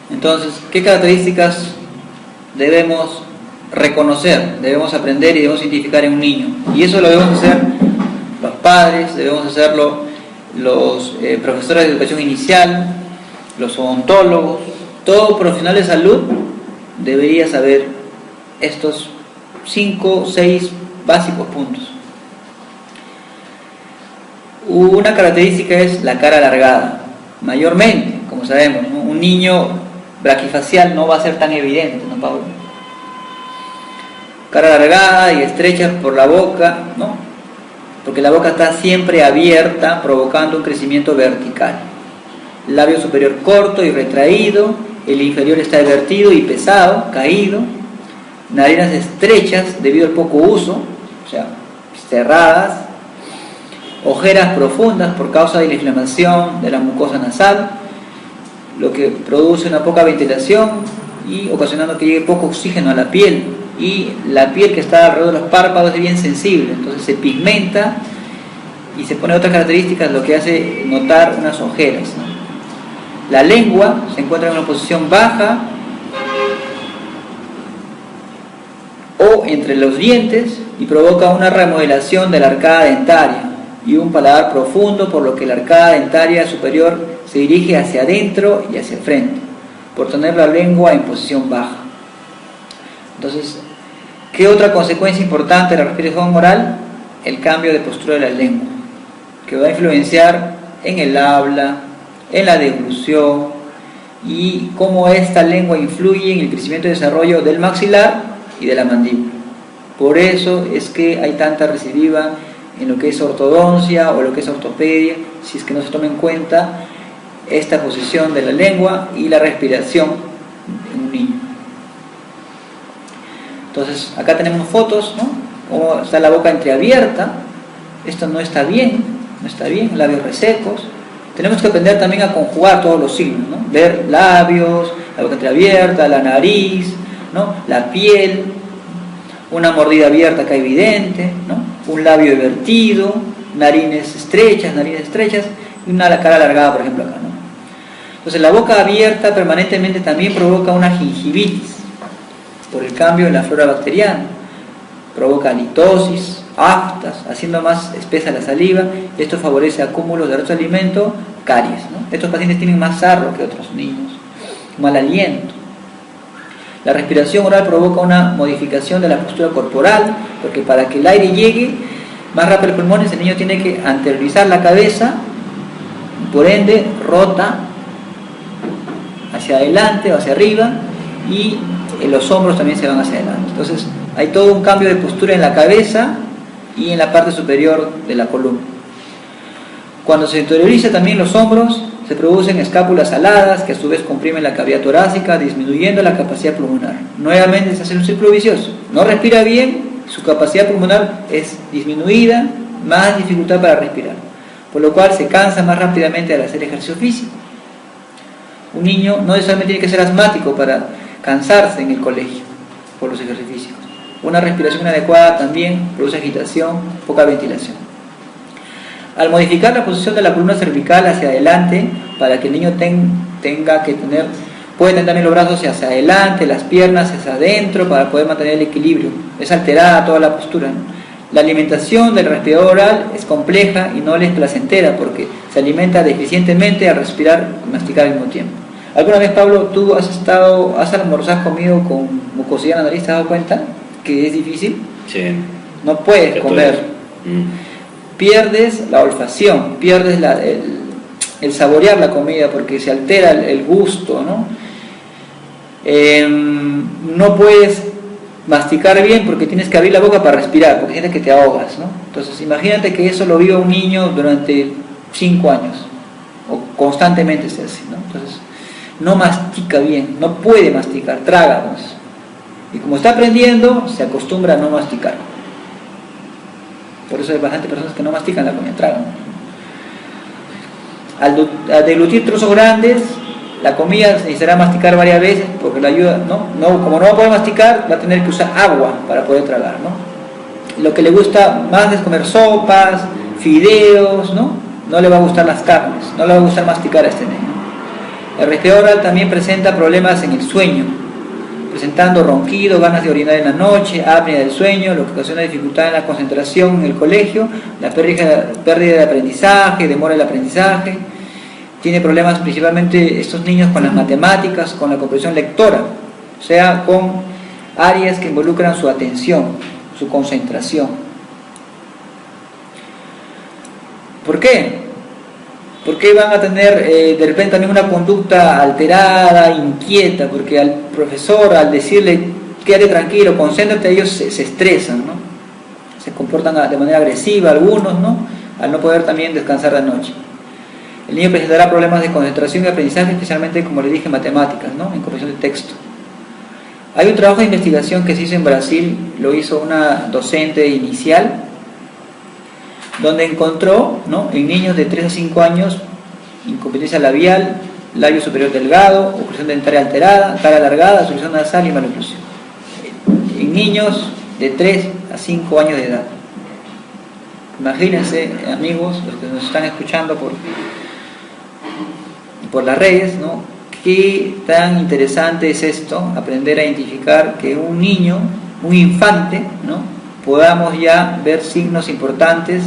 Entonces, ¿qué características debemos reconocer, debemos aprender y debemos identificar en un niño? Y eso lo debemos hacer los padres, debemos hacerlo los profesores de educación inicial, los odontólogos, todo profesional de salud debería saber estos 5 o 6 básicos puntos. Una característica es la cara alargada, mayormente, como sabemos, ¿no? Un niño braquifacial no va a ser tan evidente, ¿no, Pablo? Cara alargada y estrecha por la boca, ¿no? Porque la boca está siempre abierta, provocando un crecimiento vertical. El labio superior corto y retraído, el inferior está invertido y pesado, caído, narinas estrechas debido al poco uso, o sea, cerradas, ojeras profundas por causa de la inflamación de la mucosa nasal, lo que produce una poca ventilación y ocasionando que llegue poco oxígeno a la piel, y la piel que está alrededor de los párpados es bien sensible, entonces se pigmenta y se pone otras características, lo que hace notar unas ojeras, ¿no? La lengua se encuentra en una posición baja o entre los dientes y provoca una remodelación de la arcada dentaria y un paladar profundo, por lo que la arcada dentaria superior se dirige hacia adentro y hacia el frente, por tener la lengua en posición baja. Entonces, ¿qué otra consecuencia importante de la respiración oral? El cambio de postura de la lengua, que va a influenciar en el habla, en la deglución y cómo esta lengua influye en el crecimiento y desarrollo del maxilar y de la mandíbula. Por eso es que hay tanta recidiva en lo que es ortodoncia o lo que es ortopedia, si es que no se toma en cuenta esta posición de la lengua y la respiración en un niño. Entonces, acá tenemos fotos, ¿no? Cómo está la boca entreabierta. Esto no está bien, labios resecos. Tenemos que aprender también a conjugar todos los signos, ¿no? Ver labios, la boca entreabierta, la nariz, ¿no? La piel, una mordida abierta acá evidente, ¿no? Un labio vertido, narines estrechas y una cara alargada, por ejemplo, acá, ¿no? Entonces, la boca abierta permanentemente también provoca una gingivitis por el cambio en la flora bacteriana, provoca halitosis, aftas, haciendo más espesa la saliva. Esto favorece acúmulos de restos de alimento, caries, ¿no? Estos pacientes tienen más sarro que otros niños, mal aliento. La respiración oral provoca una modificación de la postura corporal, porque para que el aire llegue más rápido a los pulmones, el niño tiene que anteriorizar la cabeza, por ende rota hacia adelante o hacia arriba, y los hombros también se van hacia adelante. Entonces hay todo un cambio de postura en la cabeza y en la parte superior de la columna. Cuando se interioriza también los hombros, se producen escápulas aladas que a su vez comprimen la cavidad torácica, disminuyendo la capacidad pulmonar. Nuevamente se hace un círculo vicioso. No respira bien, su capacidad pulmonar es disminuida, más dificultad para respirar, por lo cual se cansa más rápidamente al hacer ejercicio físico. Un niño no necesariamente tiene que ser asmático para cansarse en el colegio por los ejercicios físicos. Una respiración inadecuada también produce agitación, poca ventilación. Al modificar la posición de la columna cervical hacia adelante, para que el niño puede tener también los brazos hacia adelante, las piernas hacia adentro, para poder mantener el equilibrio. Es alterada toda la postura, ¿no? La alimentación del respirador oral es compleja y no le es placentera, porque se alimenta deficientemente al respirar y masticar al mismo tiempo. ¿Alguna vez, Pablo, tú has almorzado comido con mucosidad en la nariz? ¿Te has dado cuenta que es difícil? Sí. No puedes comer. Pierdes la olfacción, pierdes el saborear la comida, porque se altera el gusto, ¿no? No puedes masticar bien porque tienes que abrir la boca para respirar, porque sientes que te ahogas, ¿no? Entonces imagínate que eso lo vive un niño durante 5 años, o constantemente se hace, ¿no? Entonces no mastica bien, no puede masticar, traga, pues. Y como está aprendiendo, se acostumbra a no masticar. Por eso hay bastantes personas que no mastican la comida, tragan. Al deglutir trozos grandes, la comida necesitará masticar varias veces, porque la ayuda, como no va a poder masticar, va a tener que usar agua para poder tragar, ¿no? Lo que le gusta más es comer sopas, fideos, no le va a gustar las carnes, no le va a gustar masticar a este niño. El respirador oral también presenta problemas en el sueño, presentando ronquido, ganas de orinar en la noche, apnea del sueño, lo que ocasiona dificultad en la concentración en el colegio, la pérdida de aprendizaje, demora el aprendizaje. Tiene problemas principalmente estos niños con las matemáticas, con la comprensión lectora, o sea, con áreas que involucran su atención, su concentración. ¿Por qué? Porque van a tener de repente también una conducta alterada, inquieta, porque al profesor, al decirle quédate tranquilo, concéntrate, ellos se estresan, ¿no? Se comportan de manera agresiva algunos, ¿no? Al no poder también descansar de noche. El niño presentará problemas de concentración y aprendizaje, especialmente, como le dije, en matemáticas, ¿no? En comprensión de texto. Hay un trabajo de investigación que se hizo en Brasil, lo hizo una docente inicial, donde encontró, ¿no?, en niños de 3 a 5 años incompetencia labial, labio superior delgado, oclusión dentaria alterada, cara alargada, solución nasal y maloclusión. En niños de 3 a 5 años de edad. Imagínense, amigos, los que nos están escuchando por por las redes, ¿no? Qué tan interesante es esto, aprender a identificar que un niño, un infante, ¿no? Podamos ya ver signos importantes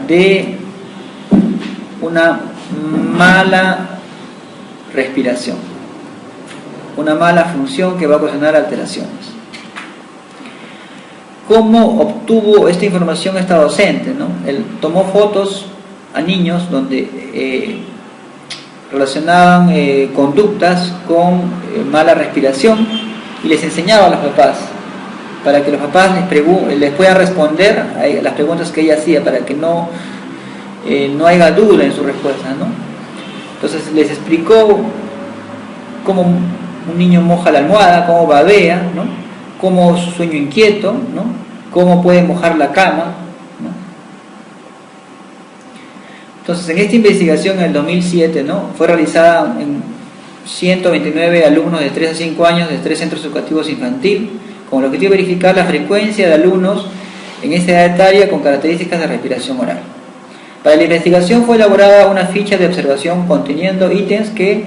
de una mala respiración, una mala función que va a ocasionar alteraciones. ¿Cómo obtuvo esta información esta docente, ¿no? Él tomó fotos a niños donde relacionaban conductas con mala respiración y les enseñaba a los papás para que los papás les puedan responder a las preguntas que ella hacía, para que no haya duda en su respuesta, ¿no? Entonces les explicó cómo un niño moja la almohada, cómo babea, ¿no? Cómo sueño inquieto, ¿no? Cómo puede mojar la cama, ¿no? Entonces, en esta investigación en el 2007, ¿no? Fue realizada en 129 alumnos de 3 a 5 años de 3 centros educativos infantil, con el objetivo de verificar la frecuencia de alumnos en esta edad etaria con características de respiración oral. Para la investigación fue elaborada una ficha de observación conteniendo ítems que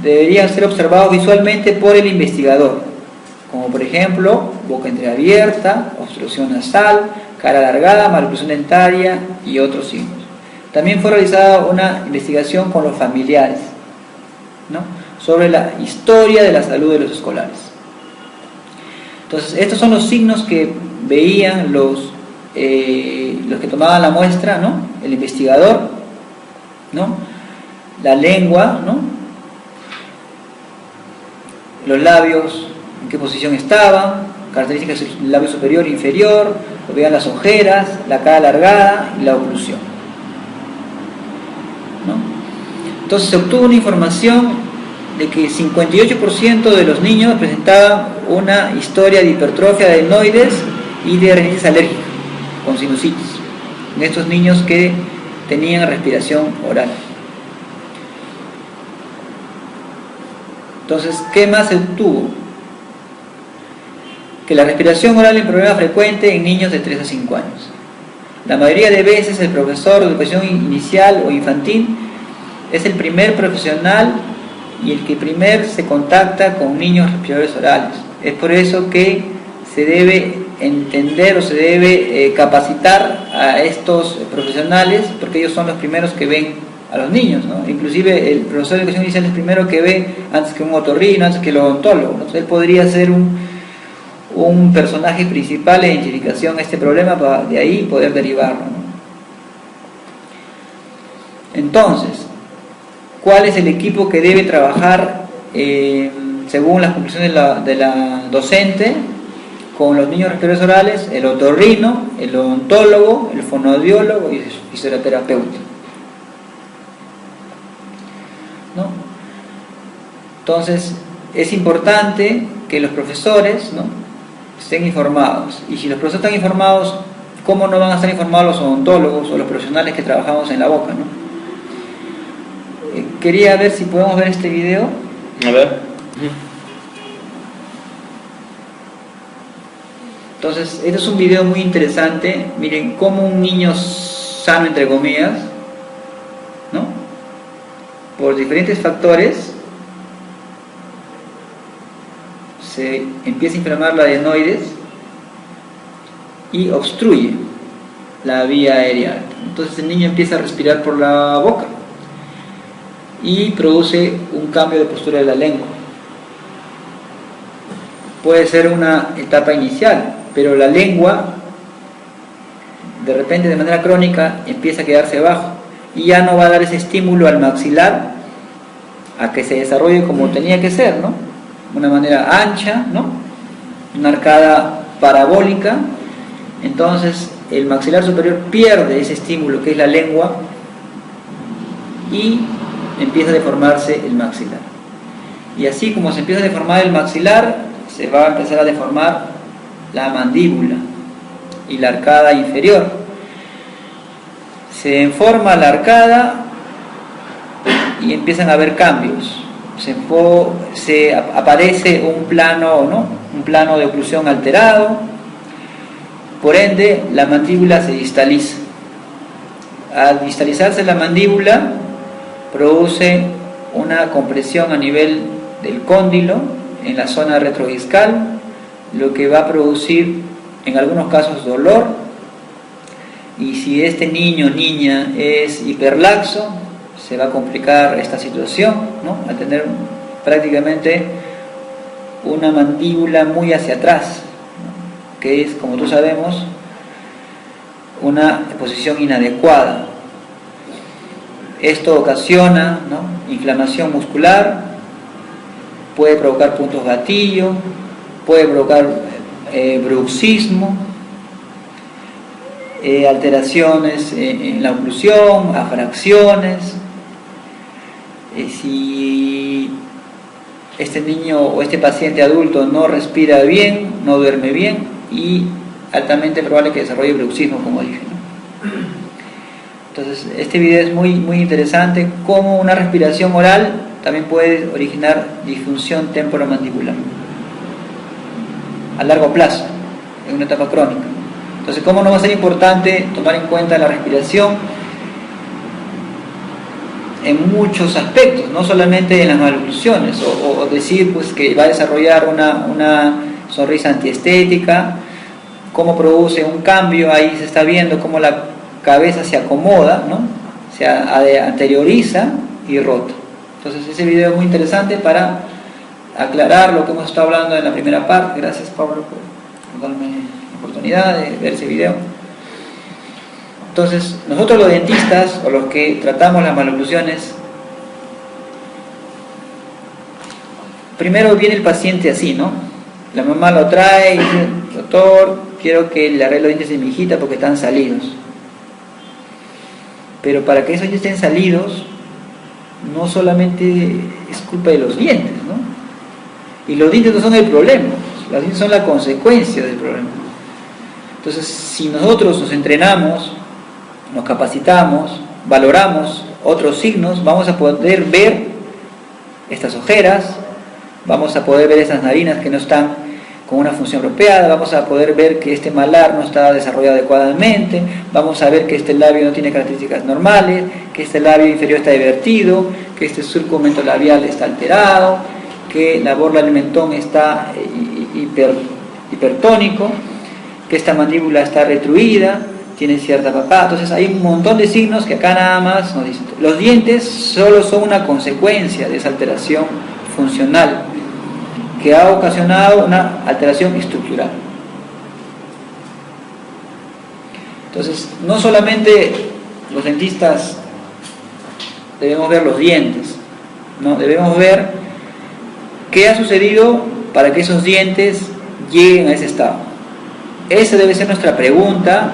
deberían ser observados visualmente por el investigador, como por ejemplo boca entreabierta, obstrucción nasal, cara alargada, maloclusión dentaria y otros signos. También fue realizada una investigación con los familiares, ¿no? Sobre la historia de la salud de los escolares. Entonces, estos son los signos que veían los que tomaban la muestra, ¿no? El investigador, ¿no? La lengua, ¿no? Los labios, en qué posición estaban, características del labio superior e inferior, veían las ojeras, la cara alargada y la oclusión, ¿no? Entonces se obtuvo una información de que 58% de los niños presentaban una historia de hipertrofia de adenoides y de rinitis alérgica con sinusitis, en estos niños que tenían respiración oral. Entonces, ¿qué más se obtuvo? Que la respiración oral es un problema frecuente en niños de 3 a 5 años. La mayoría de veces el profesor de educación inicial o infantil es el primer profesional y el que primero se contacta con niños respiradores orales. Es por eso que se debe entender o se debe capacitar a estos profesionales, porque ellos son los primeros que ven a los niños, ¿no? Inclusive el profesor de educación inicial es el primero que ve antes que un otorrino, antes que el odontólogo, ¿no? Entonces él podría ser un personaje principal de identificación a este problema para de ahí poder derivarlo, ¿no? Entonces, ¿cuál es el equipo que debe trabajar según las conclusiones de la docente con los niños respiradores orales? El otorrino, el odontólogo, el fonoaudiólogo y el fisioterapeuta, ¿no? Entonces es importante que los profesores, ¿no?, estén informados, y si los profesores están informados, ¿cómo no van a estar informados los odontólogos o los profesionales que trabajamos en la boca, ¿no? Quería ver si podemos ver este video. A ver. Entonces, este es un video muy interesante. Miren cómo un niño sano, entre comillas, ¿no?, por diferentes factores se empieza a inflamar la adenoides y obstruye la vía aérea. Entonces el niño empieza a respirar por la boca y produce un cambio de postura de la lengua. Puede ser una etapa inicial, pero la lengua de repente, de manera crónica, empieza a quedarse abajo y ya no va a dar ese estímulo al maxilar a que se desarrolle como tenía que ser, ¿no? Una manera ancha, ¿no?, una arcada parabólica. Entonces el maxilar superior pierde ese estímulo que es la lengua y empieza a deformarse el maxilar. Y así como se empieza a deformar el maxilar, se va a empezar a deformar la mandíbula y la arcada inferior. Se deforma la arcada y empiezan a haber cambios. Aparece un plano, ¿no?, un plano de oclusión alterado. Por ende, la mandíbula se distaliza. Al distalizarse la mandíbula, produce una compresión a nivel del cóndilo en la zona retrodiscal, lo que va a producir en algunos casos dolor, y si este niño o niña es hiperlaxo, se va a complicar esta situación, ¿no? A tener prácticamente una mandíbula muy hacia atrás, ¿no? Que es, como todos sabemos, una posición inadecuada. Esto ocasiona, ¿no?, inflamación muscular, puede provocar puntos gatillo, puede provocar bruxismo, alteraciones en la oclusión, afracciones. Si este niño o este paciente adulto no respira bien, no duerme bien, y altamente probable que desarrolle bruxismo, como dije, ¿no? Entonces, este video es muy interesante, cómo una respiración oral también puede originar disfunción temporomandibular a largo plazo, en una etapa crónica. Entonces, ¿cómo no va a ser importante tomar en cuenta la respiración en muchos aspectos, no solamente en las maloclusiones, o decir pues que va a desarrollar una sonrisa antiestética, cómo produce un cambio? Ahí se está viendo cómo la cabeza se acomoda, ¿no? Se anterioriza y rota. Entonces, ese video es muy interesante para aclarar lo que hemos estado hablando en la primera parte. Gracias, Pablo, por darme la oportunidad de ver ese video. Entonces, nosotros los dentistas, o los que tratamos las maloclusiones, primero viene el paciente así, ¿no? La mamá lo trae y dice: doctor, quiero que le arregle los dientes de mi hijita porque están salidos. Pero para que esos dientes estén salidos, no solamente es culpa de los dientes, ¿no? Y los dientes no son el problema, los dientes son la consecuencia del problema. Entonces, si nosotros nos entrenamos, nos capacitamos, valoramos otros signos, vamos a poder ver estas ojeras, vamos a poder ver esas narinas que no están con una función apropiada, vamos a poder ver que este malar no está desarrollado adecuadamente, vamos a ver que este labio no tiene características normales, que este labio inferior está divertido, que este surco mentolabial está alterado, que la borla del mentón está hipertónico, que esta mandíbula está retruida, tiene cierta papada. Entonces hay un montón de signos que acá nada más nos dicen. Los dientes solo son una consecuencia de esa alteración funcional que ha ocasionado una alteración estructural. Entonces, no solamente los dentistas debemos ver los dientes, ¿no? Debemos ver qué ha sucedido para que esos dientes lleguen a ese estado. Esa debe ser nuestra pregunta,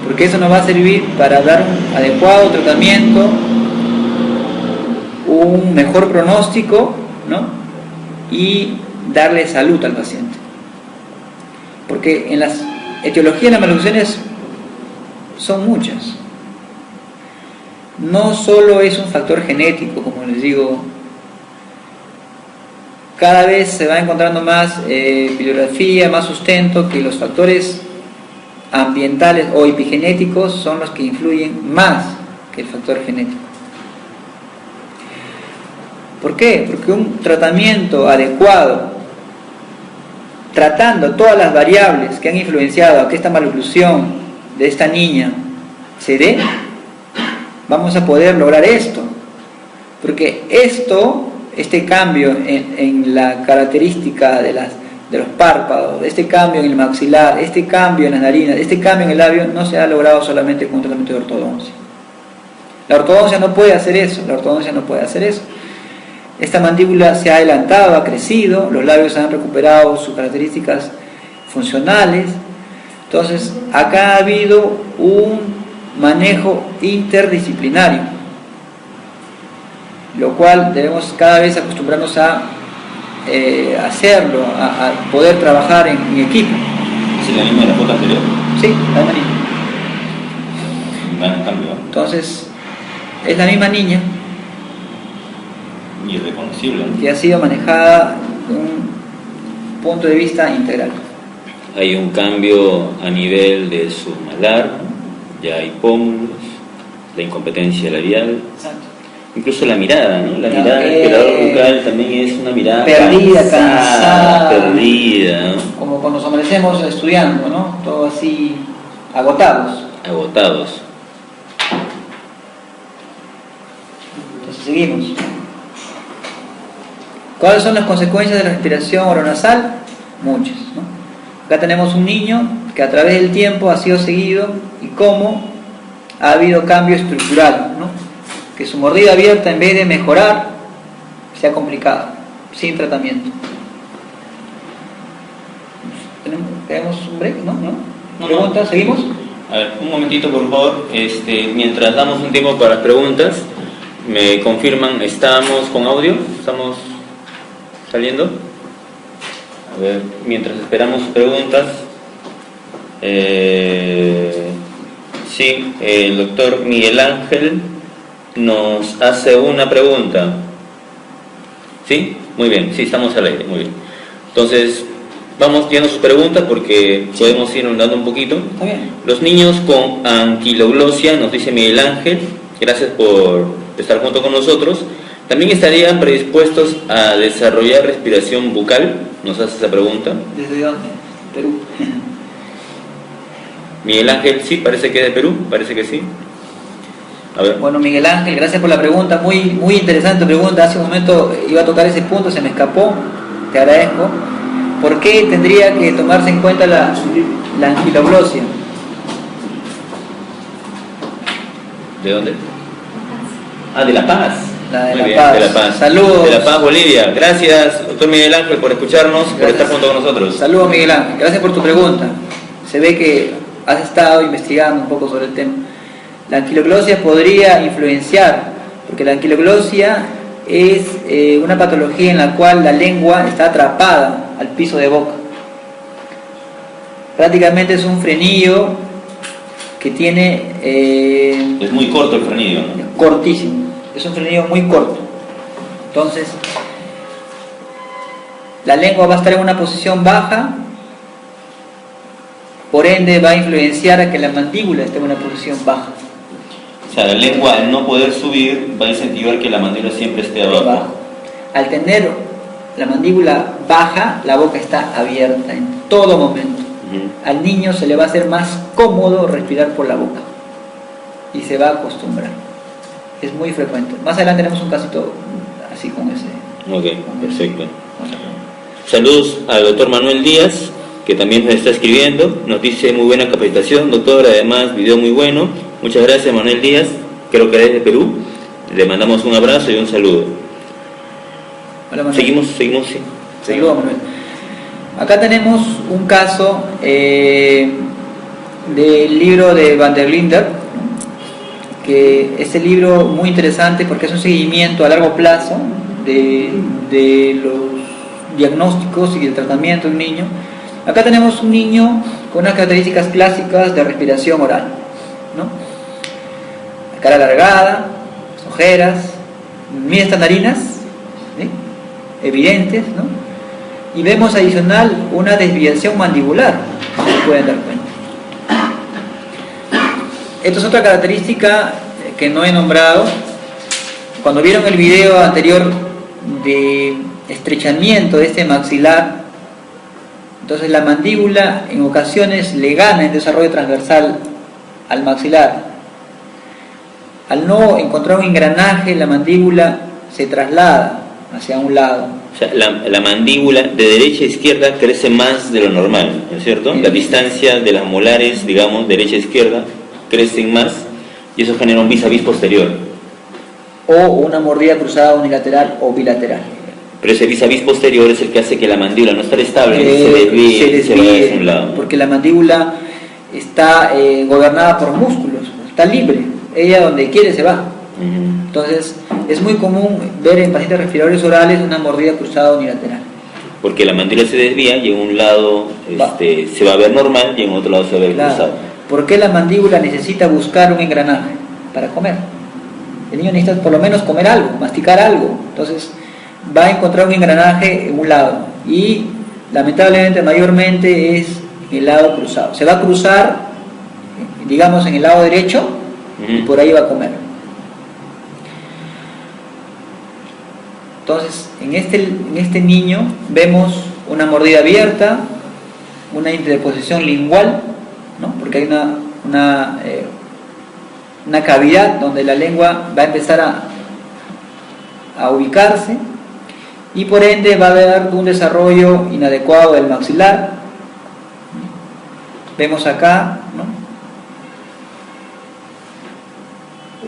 porque eso nos va a servir para dar un adecuado tratamiento, un mejor pronóstico, ¿no? Y darle salud al paciente. Porque en las etiologías de las maloclusiones son muchas. No solo es un factor genético, como les digo, cada vez se va encontrando más bibliografía, más sustento que los factores ambientales o epigenéticos son los que influyen más que el factor genético. ¿Por qué? Porque un tratamiento adecuado, tratando todas las variables que han influenciado a que esta maloclusión de esta niña se dé, vamos a poder lograr esto. Porque este cambio en la característica de los párpados, este cambio en el maxilar, este cambio en las narinas, este cambio en el labio, no se ha logrado solamente con un tratamiento de ortodoncia. La ortodoncia no puede hacer eso. Esta mandíbula se ha adelantado, ha crecido, los labios han recuperado sus características funcionales. Entonces, acá ha habido un manejo interdisciplinario, lo cual debemos cada vez acostumbrarnos a hacerlo, a poder trabajar en equipo. ¿Es la misma de la foto anterior? Sí, la misma niña. Gran cambio. Entonces, es la misma niña. Irreconocible, ¿no? Que ha sido manejada de un punto de vista integral. Hay un cambio a nivel de su malar, ya hay pómulos, la incompetencia labial. Exacto. Incluso la mirada, ¿no? La Ya, mirada del operador bucal también es una mirada perdida, cansada, perdida, ¿no? como cuando nos amanecemos estudiando, ¿no? Todo así, agotados. Agotados. Entonces seguimos. ¿Cuáles son las consecuencias de la respiración oronasal? Muchas, ¿no? Acá tenemos un niño que a través del tiempo ha sido seguido y cómo ha habido cambio estructural, ¿no? Que su mordida abierta, en vez de mejorar, se ha complicado, sin tratamiento. ¿Tenemos un break? ¿No? ¿Preguntas? No. ¿Seguimos? A ver, un momentito por favor, mientras damos un tiempo para las preguntas, me confirman, ¿estamos con audio? ¿Estamos saliendo? A ver, mientras esperamos preguntas, sí, el doctor Miguel Ángel nos hace una pregunta. ¿Sí? Muy bien, sí, estamos al aire, muy bien. Entonces, vamos viendo sus preguntas porque podemos ir andando un poquito. Está bien. Los niños con anquiloglosia, nos dice Miguel Ángel, gracias por estar junto con nosotros, ¿también estarían predispuestos a desarrollar respiración bucal? Nos hace esa pregunta. ¿Desde dónde? Perú. Miguel Ángel, sí, parece que es de Perú, parece que sí. A ver. Bueno, Miguel Ángel, gracias por la pregunta, muy interesante pregunta. Hace un momento iba a tocar ese punto, se me escapó, te agradezco. ¿Por qué tendría que tomarse en cuenta la anquiloglosia? ¿De dónde? Ah, de La Paz. De Muy La bien, Paz. de La Paz. Saludos. De La Paz, Bolivia. Gracias, doctor Miguel Ángel, por escucharnos, por Gracias. estar junto con nosotros. Saludos, Miguel Ángel, gracias por tu pregunta. Se ve que has estado investigando un poco sobre el tema. La anquiloglosia podría influenciar, porque la anquiloglosia es una patología en la cual la lengua está atrapada al piso de boca. Prácticamente es un frenillo que tiene... Es muy corto el frenillo, ¿no? cortísimo, es un frenillo muy corto. Entonces, la lengua va a estar en una posición baja, por ende va a influenciar a que la mandíbula esté en una posición baja. O sea, la lengua al no poder subir va a incentivar que la mandíbula siempre esté abajo. Al tener la mandíbula baja, la boca está abierta en todo momento. Al niño se le va a hacer más cómodo respirar por la boca y se va a acostumbrar. Es muy frecuente. Más adelante tenemos un casito así con ese. Ok, perfecto. Saludos al doctor Manuel Díaz, que también nos está escribiendo. Nos dice: muy buena capacitación, doctor, además video muy bueno. Muchas gracias, Manuel Díaz, creo que desde Perú. Le mandamos un abrazo y un saludo. Hola, Manuel. Seguimos, sí. Saludos, Manuel. Acá tenemos un caso del libro de Van der Linder, que es un libro muy interesante porque es un seguimiento a largo plazo de los diagnósticos y el tratamiento de un niño. Acá tenemos un niño con unas características clásicas de respiración oral, ¿no? La cara alargada, las ojeras, mira estas narinas, ¿sí? Evidentes, ¿no? Y vemos adicional una desviación mandibular, si se pueden dar cuenta. Esto es otra característica que no he nombrado. Cuando vieron el video anterior de estrechamiento de este maxilar, entonces la mandíbula en ocasiones le gana en desarrollo transversal al maxilar. Al no encontrar un engranaje, la mandíbula se traslada hacia un lado. O sea, la mandíbula de derecha a izquierda crece más de lo normal, ¿no es cierto? La distancia de las molares, digamos, derecha a izquierda, crecen más y eso genera un vis a vis posterior. O una mordida cruzada unilateral o bilateral. Pero ese vis a vis posterior es el que hace que la mandíbula no esté estable, se desvíe, se vaya hacia un lado. Porque la mandíbula está gobernada por músculos, está libre, ella donde quiere se va. Entonces es muy común ver en pacientes respiradores orales una mordida cruzada unilateral. Porque la mandíbula se desvía y en un lado se va a ver normal y en otro lado se va a ver cruzado. ¿Por qué la mandíbula necesita buscar un engranaje? Para comer. El niño necesita por lo menos comer algo, masticar algo. Entonces va a encontrar un engranaje en un lado y lamentablemente mayormente es el lado cruzado. Se va a cruzar, digamos, en el lado derecho y por ahí va a comer. Entonces, en este niño vemos una mordida abierta, una interposición lingual, ¿no? Porque hay una cavidad donde la lengua va a empezar a ubicarse, y por ende va a haber un desarrollo inadecuado del maxilar. Vemos acá, ¿no?,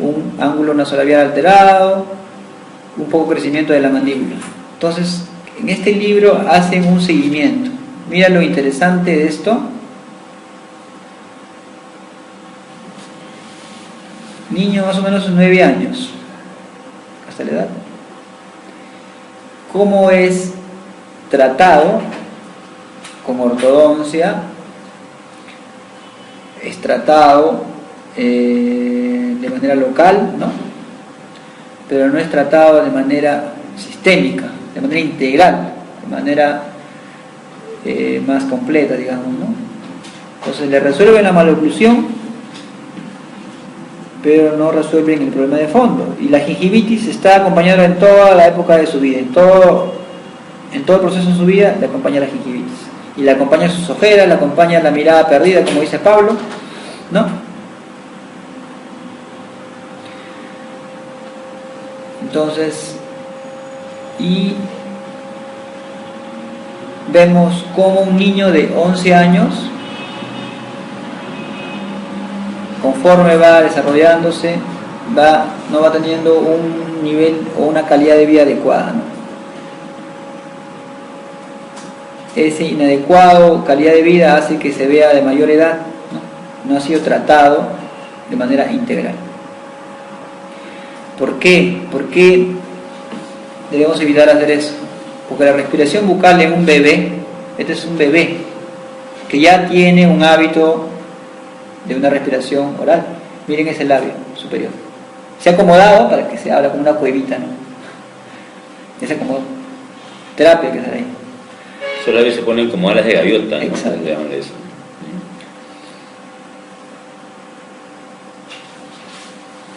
un ángulo nasolabial alterado, un poco crecimiento de la mandíbula. Entonces, en este libro hacen un seguimiento. Mira lo interesante de esto. Niño más o menos 9 años, hasta la edad. ¿Cómo es tratado con ortodoncia? Es tratado de manera local, ¿no? Pero no es tratado de manera sistémica, de manera integral, de manera más completa, digamos, ¿no? Entonces le resuelven la maloclusión, pero no resuelven el problema de fondo. Y la gingivitis está acompañada en toda la época de su vida, en todo el proceso de su vida le acompaña la gingivitis. Y le acompaña sus ojeras, le acompaña la mirada perdida, como dice Pablo, ¿no? Entonces, y vemos como un niño de 11 años, conforme va desarrollándose, no va teniendo un nivel o una calidad de vida adecuada, ¿no? Ese inadecuado calidad de vida hace que se vea de mayor edad, ¿no? No ha sido tratado de manera integral. ¿Por qué? ¿Por qué debemos evitar hacer eso? Porque la respiración bucal en un bebé, este es un bebé que ya tiene un hábito de una respiración oral. Miren ese labio superior. Se ha acomodado para que se abra como una cuevita, ¿no? Ya se acomodó. Terapia que será ahí. Esos labios se ponen como alas de gaviota, ¿no? Exacto. De eso.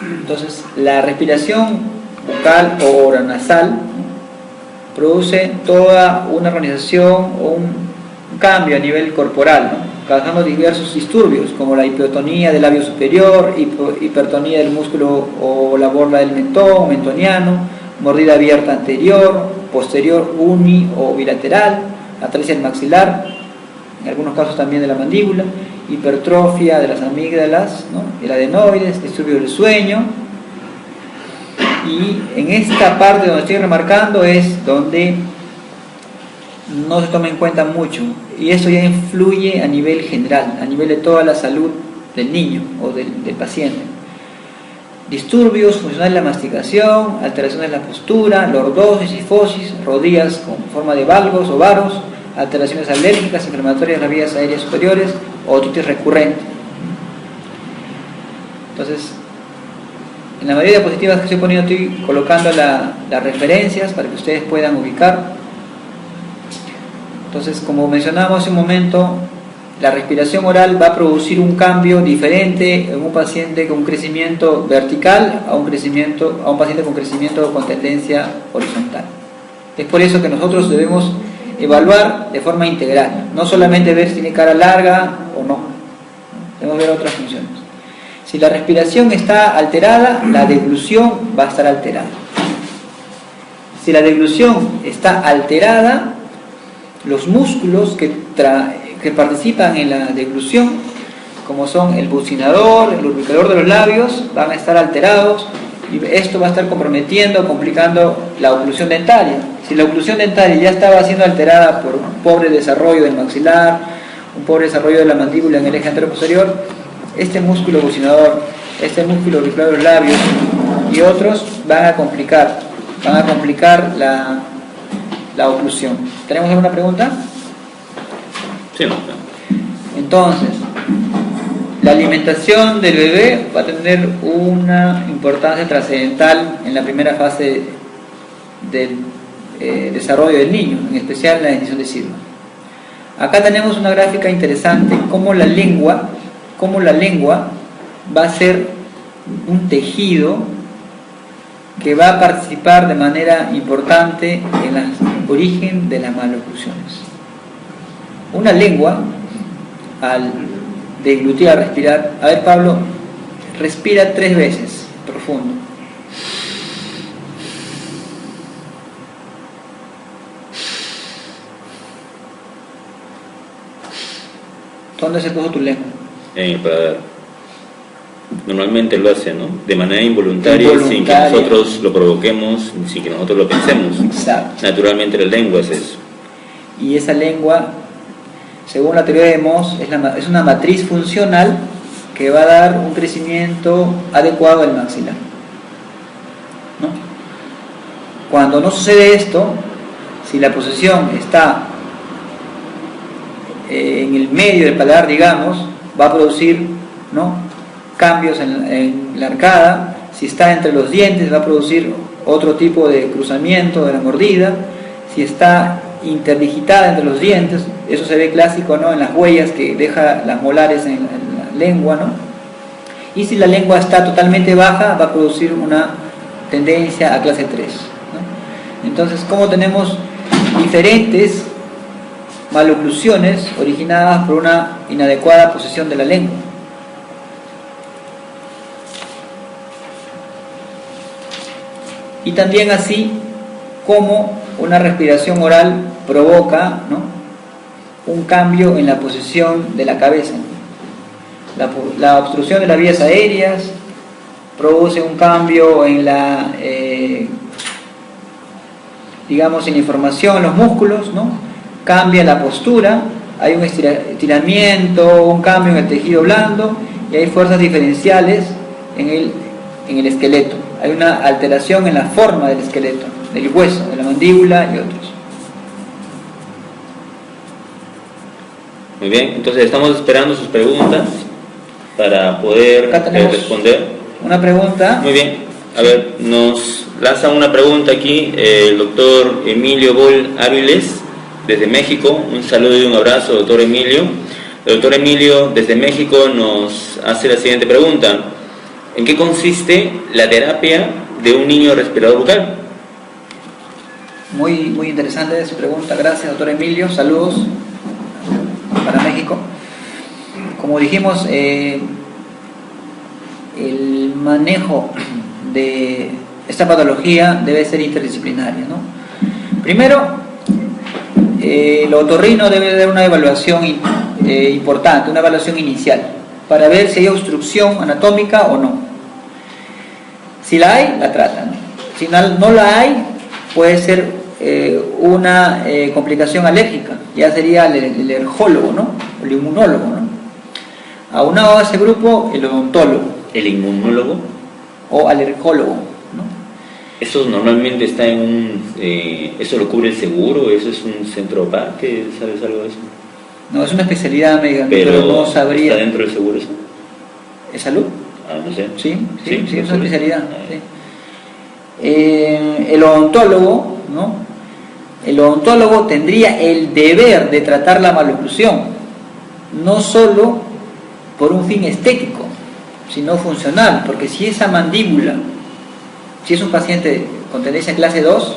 Entonces, la respiración bucal o oronasal produce toda una organización o un cambio a nivel corporal, ¿no? Causando diversos disturbios como la hipotonía del labio superior, hipertonía del músculo o la borla del mentón, mentoniano, mordida abierta anterior, posterior, uni o bilateral, atresia del maxilar, en algunos casos también de la mandíbula, hipertrofia de las amígdalas, ¿no?, el adenoides, disturbio del sueño. Y en esta parte donde estoy remarcando es donde no se toma en cuenta mucho, y eso ya influye a nivel general, a nivel de toda la salud del niño o del paciente. Disturbios funcionales de la masticación, alteraciones de la postura, lordosis, sifosis, rodillas con forma de valgos o varos, alteraciones alérgicas, inflamatorias de las vías aéreas superiores, o otitis recurrente. Entonces, en la mayoría de diapositivas que estoy poniendo, estoy colocando las referencias para que ustedes puedan ubicar. Entonces, como mencionábamos hace un momento, la respiración oral va a producir un cambio diferente en un paciente con crecimiento vertical a un paciente con crecimiento con tendencia horizontal. Es por eso que nosotros debemos evaluar de forma integral, no solamente ver si tiene cara larga o no, debemos ver otras funciones. Si la respiración está alterada, la deglución va a estar alterada. Si la deglución está alterada, los músculos que participan en la deglución, como son el bucinador, el lubricador de los labios, van a estar alterados, y esto va a estar comprometiendo, complicando la oclusión dentaria. Si la oclusión dentaria ya estaba siendo alterada por un pobre desarrollo del maxilar, un pobre desarrollo de la mandíbula en el eje anteroposterior, este músculo bucinador, este músculo lubricador de los labios y otros van a complicar la oclusión. ¿Tenemos alguna pregunta? Sí. Entonces, la alimentación del bebé va a tener una importancia trascendental en la primera fase del desarrollo del niño, en especial en la dentición de Silva. Acá tenemos una gráfica interesante, cómo la lengua va a ser un tejido que va a participar de manera importante en el origen de las maloclusiones. Una lengua, al deglutir, al respirar, a ver Pablo, respira 3 veces, profundo. ¿Dónde se puso tu lengua? En el paladar. Normalmente lo hace, ¿no? De manera involuntaria, sin que nosotros lo provoquemos, sin que nosotros lo pensemos. Exacto. Naturalmente la lengua hace eso. Y esa lengua, según la teoría de Moss, es una matriz funcional que va a dar un crecimiento adecuado al maxilar, ¿no? Cuando no sucede esto, si la posición está en el medio del paladar, digamos, va a producir, ¿no?, cambios en la arcada. Si está entre los dientes, va a producir otro tipo de cruzamiento de la mordida. Si está interdigitada entre los dientes, eso se ve clásico, ¿no?, en las huellas que deja las molares en la lengua, ¿no? Y si la lengua está totalmente baja, va a producir una tendencia a clase 3, ¿no? Entonces, como tenemos diferentes maloclusiones originadas por una inadecuada posición de la lengua. Y también así como una respiración oral provoca, ¿no?, un cambio en la posición de la cabeza. La obstrucción de las vías aéreas produce un cambio en la, digamos, en la información en los músculos, ¿no? Cambia la postura, hay un estiramiento, un cambio en el tejido blando y hay fuerzas diferenciales en el esqueleto. Hay una alteración en la forma del esqueleto, del hueso, de la mandíbula y otros. Muy bien, entonces estamos esperando sus preguntas para poder responder. Una pregunta. Muy bien, a ver, nos lanza una pregunta aquí el doctor Emilio Bol Áviles desde México. Un saludo y un abrazo, doctor Emilio. El doctor Emilio desde México nos hace la siguiente pregunta: ¿en qué consiste la terapia de un niño respirador bucal? Muy interesante su pregunta, gracias doctor Emilio, saludos para México. Como dijimos, el manejo de esta patología debe ser interdisciplinario, ¿no? Primero, el otorrino debe dar una evaluación importante, una evaluación inicial, para ver si hay obstrucción anatómica o no. Si la hay, la tratan. Si no la hay, puede ser una complicación alérgica, ya sería el alergólogo, ¿no?, el inmunólogo, ¿no? Aunado a ese grupo, el odontólogo. ¿El inmunólogo? O alergólogo, ¿no? ¿Eso normalmente está en un... ¿eso lo cubre el seguro? ¿Eso es un centro parque? ¿Sabes algo de eso? No, es una especialidad médica, pero no sabría. ¿Está dentro del seguro eso? ¿Es salud? Ah, no sé. Sí, es una especialidad. Sí. El odontólogo, ¿no? El odontólogo tendría el deber de tratar la maloclusión, no solo por un fin estético, sino funcional, porque si esa mandíbula, si es un paciente con tendencia a clase 2,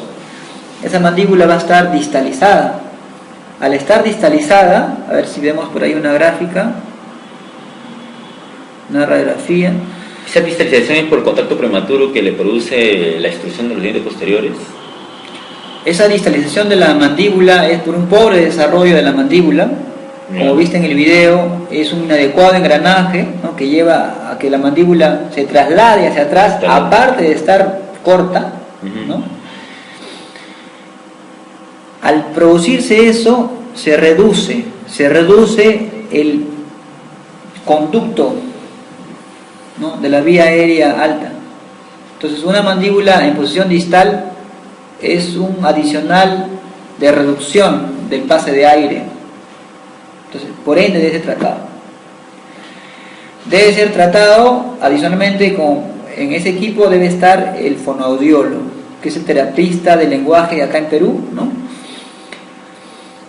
esa mandíbula va a estar distalizada. Al estar distalizada, a ver si vemos por ahí una gráfica, una radiografía. ¿Esa distalización es por contacto prematuro que le produce la extrusión de los dientes posteriores? Esa distalización de la mandíbula es por un pobre desarrollo de la mandíbula. Como viste en el video, es un inadecuado engranaje, ¿no?, que lleva a que la mandíbula se traslade hacia atrás, aparte de estar corta, ¿no? Al producirse eso, se reduce el conducto, ¿no?, de la vía aérea alta. Entonces, una mandíbula en posición distal es un adicional de reducción del pase de aire. Entonces, por ende, debe ser tratado. Debe ser tratado, adicionalmente, en ese equipo debe estar el fonoaudiólogo, que es el terapista del lenguaje acá en Perú, ¿no?,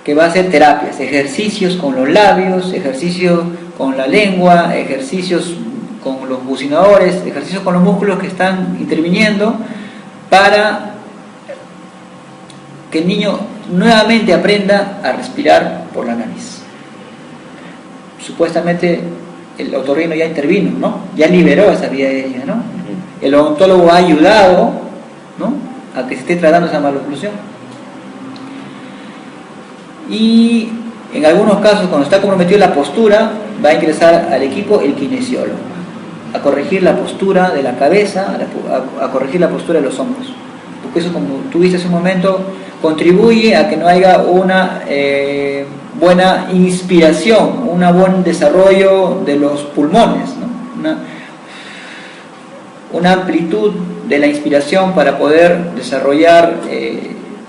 que va a hacer terapias, ejercicios con los labios, ejercicios con la lengua, ejercicios con los bucinadores, ejercicios con los músculos que están interviniendo para que el niño nuevamente aprenda a respirar por la nariz. Supuestamente el otorrino ya intervino, ¿no? Ya liberó esa vía aérea, ¿no? El odontólogo ha ayudado, ¿no?, a que se esté tratando esa maloclusión. Y en algunos casos, cuando está comprometida la postura, va a ingresar al equipo el kinesiólogo a corregir la postura de la cabeza, a corregir la postura de los hombros, porque eso, como tú viste hace un momento, contribuye a que no haya una buena inspiración, un buen desarrollo de los pulmones, ¿no? Una amplitud de la inspiración para poder desarrollar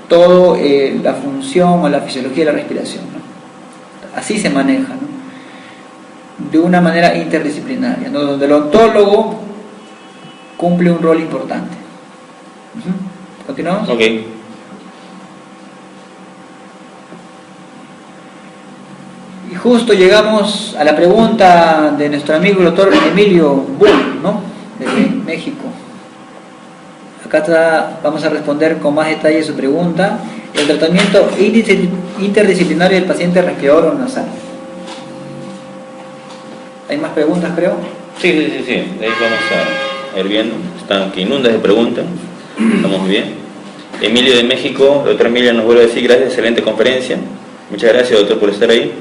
toda la función o la fisiología de la respiración, ¿no? Así se maneja, ¿no?, de una manera interdisciplinaria, ¿no?, donde el odontólogo cumple un rol importante. ¿Continuamos? Ok. Y justo llegamos a la pregunta de nuestro amigo el doctor Emilio Bull, ¿no?, de México. Acá vamos a responder con más detalle su pregunta: el tratamiento interdisciplinario del paciente respirador oronasal. ¿Hay más preguntas, creo? Sí. Ahí vamos a ir viendo. Están que inundas de preguntas. Estamos muy bien. Emilio de México, el doctor Emilio nos vuelve a decir: gracias, excelente conferencia. Muchas gracias, doctor, por estar ahí.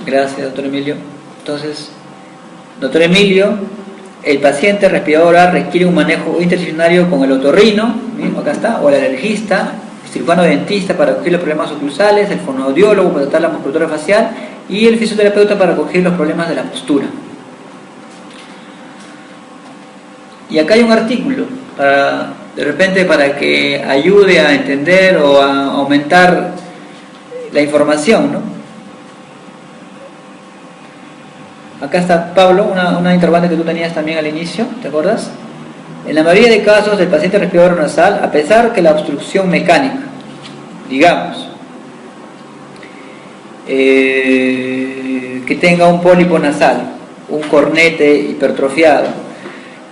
Gracias, doctor Emilio. Entonces, doctor Emilio, el paciente respirador oral requiere un manejo interdisciplinario con el otorrino, ¿sí?, acá está, o el alergista, el cirujano dentista para corregir los problemas oclusales, el fonoaudiólogo para tratar la musculatura facial y el fisioterapeuta para corregir los problemas de la postura. Y acá hay un artículo de repente para que ayude a entender o a aumentar la información, ¿no? Acá está, Pablo, una interrogante que tú tenías también al inicio, ¿te acuerdas? En la mayoría de casos, el paciente respirador nasal, a pesar que la obstrucción mecánica, digamos, que tenga un pólipo nasal, un cornete hipertrofiado,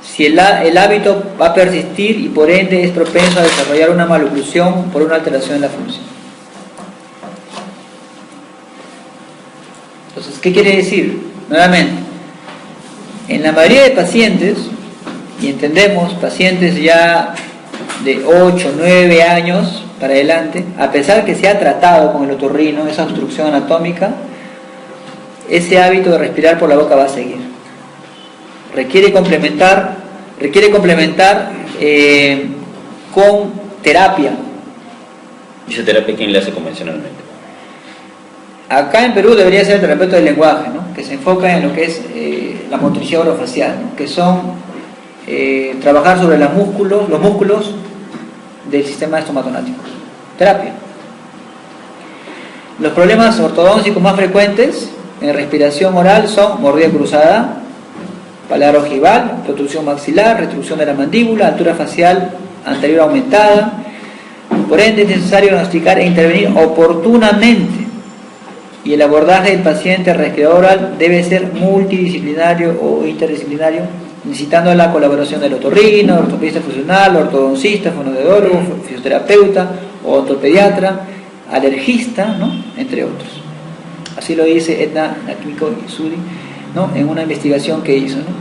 si el hábito va a persistir y por ende es propenso a desarrollar una maloclusión por una alteración en la función. Entonces, ¿qué quiere decir? Nuevamente, en la mayoría de pacientes, y entendemos pacientes ya de 8, 9 años para adelante, a pesar que se ha tratado con el otorrino, esa obstrucción anatómica, ese hábito de respirar por la boca va a seguir. Requiere complementar con terapia. ¿Y esa terapia quién la hace convencionalmente? Acá en Perú debería ser el terapeuta del lenguaje, ¿no?, que se enfoca en lo que es la motricidad orofacial, ¿no?, que son trabajar sobre los músculos del sistema estomatónico. Terapia. Los problemas ortodónticos más frecuentes en respiración oral son mordida cruzada, paladar ojival, protrusión maxilar, retracción de la mandíbula, altura facial anterior aumentada. Por ende, es necesario diagnosticar e intervenir oportunamente, y el abordaje del paciente respirador oral debe ser multidisciplinario o interdisciplinario, necesitando la colaboración del otorrino, ortopedista funcional, ortodoncista, fonoaudiólogo, fisioterapeuta, ortopediatra, alergista, ¿no?, entre otros. Así lo dice Edna Nakiko-Suri, ¿no?, en una investigación que hizo, ¿no?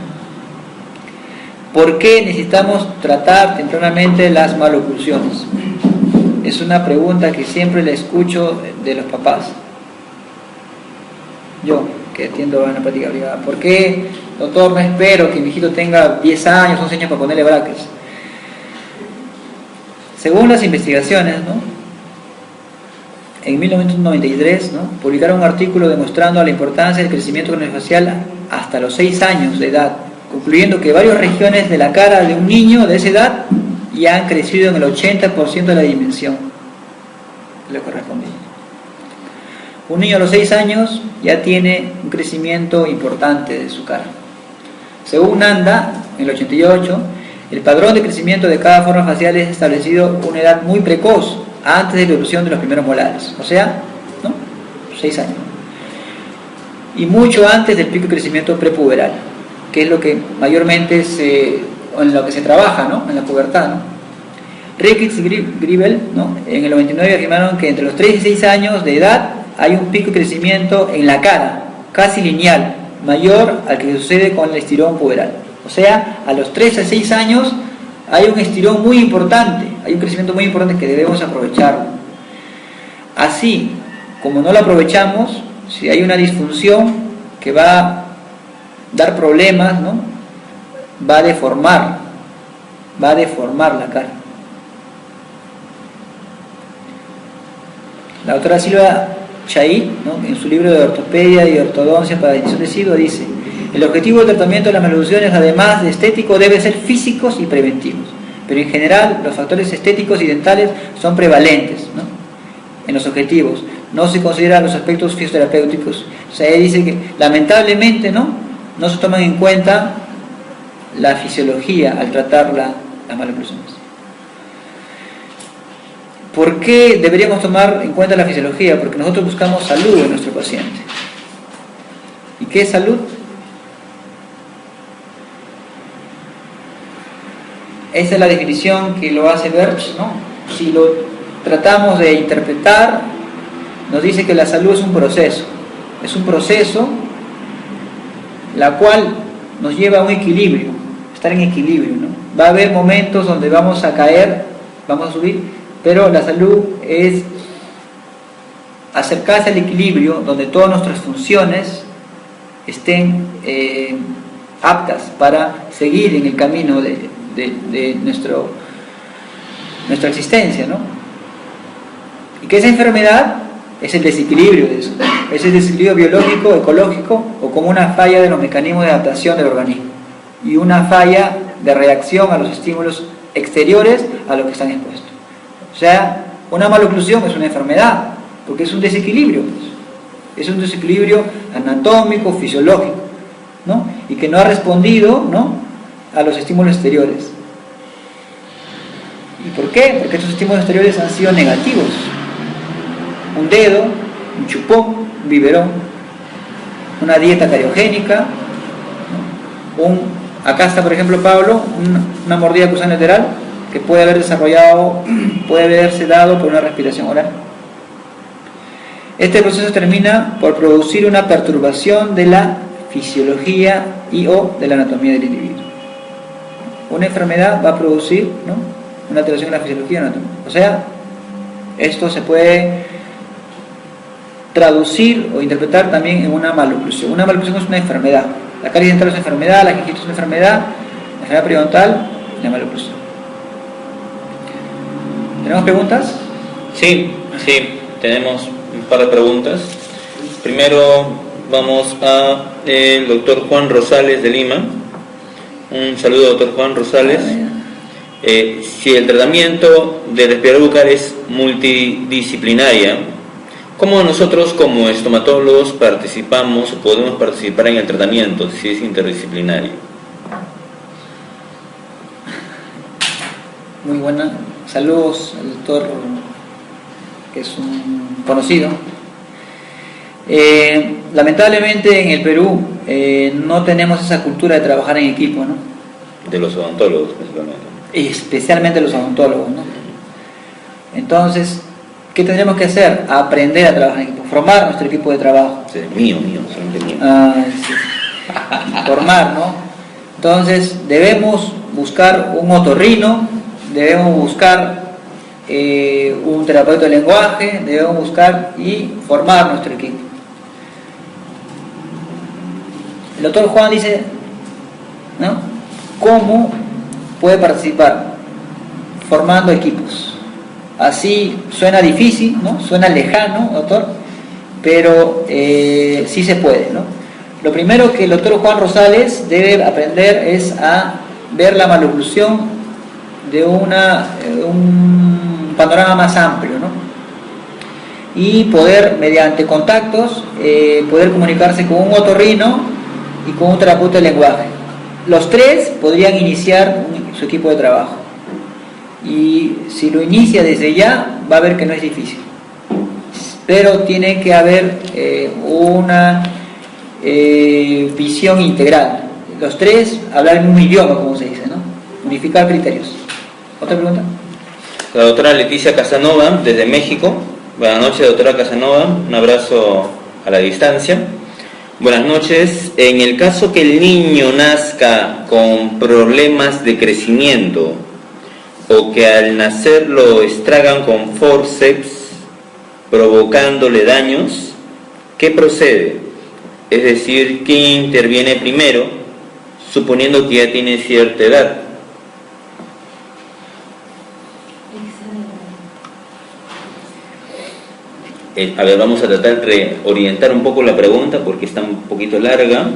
¿Por qué necesitamos tratar tempranamente las maloclusiones? Es una pregunta que siempre le escucho de los papás. Yo, que atiendo en la práctica privada, ¿por qué, doctor, no espero que mi hijito tenga 10 años, 11 años para ponerle brackets? Según las investigaciones, ¿no?, en 1993, ¿no?, publicaron un artículo demostrando la importancia del crecimiento craneofacial hasta los 6 años de edad, concluyendo que varias regiones de la cara de un niño de esa edad ya han crecido en el 80% de la dimensión que le correspondía. Un niño a los 6 años ya tiene un crecimiento importante de su cara. Según Nanda, en el 88, el padrón de crecimiento de cada forma facial es establecido una edad muy precoz, antes de la erupción de los primeros molares, o sea, ¿no?, 6 años. Y mucho antes del pico de crecimiento prepuberal, que es lo que mayormente en lo que se trabaja, ¿no?, en la pubertad, ¿no? Ricketts y Gribel, ¿no?, en el 99 afirmaron que entre los 3 y 6 años de edad hay un pico de crecimiento en la cara, casi lineal, mayor al que sucede con el estirón puberal. O sea, a los 3 a 6 años hay un estirón muy importante, hay un crecimiento muy importante que debemos aprovecharlo. Así como no lo aprovechamos, si hay una disfunción que va a dar problemas, ¿no?, va a deformar la cara. La doctora Silva Chay, ¿no?, en su libro de ortopedia y ortodoncia para la decisión de SIDO, dice: el objetivo del tratamiento de las malformaciones, además de estético, debe ser físicos y preventivos, pero en general los factores estéticos y dentales son prevalentes, ¿no?, en los objetivos. No se consideran los aspectos fisioterapéuticos. O sea, ella dice que lamentablemente no se toman en cuenta la fisiología al tratar las maloclusiones. ¿Por qué deberíamos tomar en cuenta la fisiología? Porque nosotros buscamos salud en nuestro paciente. ¿Y qué es salud? Esa es la definición que lo hace Birch, ¿no? Si lo tratamos de interpretar, nos dice que la salud es un proceso la cual nos lleva a un equilibrio, estar en equilibrio, ¿no? Va a haber momentos donde vamos a caer, vamos a subir, pero la salud es acercarse al equilibrio donde todas nuestras funciones estén aptas para seguir en el camino de nuestra existencia, ¿no? Y que esa enfermedad es el desequilibrio de eso, es el desequilibrio biológico, ecológico, o como una falla de los mecanismos de adaptación del organismo y una falla de reacción a los estímulos exteriores a los que están expuestos. O sea, una maloclusión es una enfermedad porque es un desequilibrio, es un desequilibrio anatómico, fisiológico, ¿no?, y que no ha respondido, ¿no?, a los estímulos exteriores. ¿Y por qué? Porque estos estímulos exteriores han sido negativos. Un dedo, un chupón, un biberón, una dieta cariogénica, ¿no?, acá está, por ejemplo, Pablo, una mordida cruzada lateral que puede haberse dado por una respiración oral. Este proceso termina por producir una perturbación de la fisiología y o de la anatomía del individuo. Una enfermedad va a producir, ¿no?, una alteración en la fisiología y anatomía. O sea, esto se puede traducir o interpretar también en una maloclusión. Una maloclusión es una enfermedad. La caries dental es una enfermedad, la gingivitis es una enfermedad, la enfermedad periodontal y la maloclusión. ¿Tenemos preguntas? Sí, tenemos un par de preguntas. Primero vamos a el doctor Juan Rosales de Lima. Un saludo, doctor Juan Rosales. Si el tratamiento de respirador bucal es multidisciplinaria, ¿cómo nosotros como estomatólogos participamos o podemos participar en el tratamiento si es interdisciplinario? Muy buena. Saludos al doctor, que es un conocido. Lamentablemente en el Perú no tenemos esa cultura de trabajar en equipo, ¿no? De los odontólogos principalmente. Especialmente los odontólogos, ¿no? Entonces, ¿qué tendríamos que hacer? Aprender a trabajar en equipo, formar nuestro equipo de trabajo. Sí, mío, solamente mío. Sí. Formar, ¿no? Entonces, debemos buscar un otorrino, debemos buscar un terapeuta de lenguaje, debemos buscar y formar nuestro equipo. El doctor Juan dice, ¿no?, ¿cómo puede participar? Formando equipos. Así suena difícil, ¿no?, suena lejano, doctor, pero sí se puede, ¿no? Lo primero que el doctor Juan Rosales debe aprender es a ver la maloclusión de un panorama más amplio, ¿no?, y poder, mediante contactos, poder comunicarse con un otorrino y con un terapeuta de lenguaje. Los tres podrían iniciar su equipo de trabajo, y si lo inicia desde ya va a ver que no es difícil, pero tiene que haber una visión integral. Los tres hablar el mismo idioma, como se dice, ¿no?, unificar criterios. ¿Otra pregunta? la doctora Leticia Casanova desde México. Buenas noches, doctora Casanova, un abrazo a la distancia. Buenas noches. En el caso que el niño nazca con problemas de crecimiento o que al nacer lo extragan con forceps provocándole daños, ¿qué procede? Es decir, ¿qué interviene primero, suponiendo que ya tiene cierta edad? A ver, vamos a tratar de orientar un poco la pregunta porque está un poquito larga.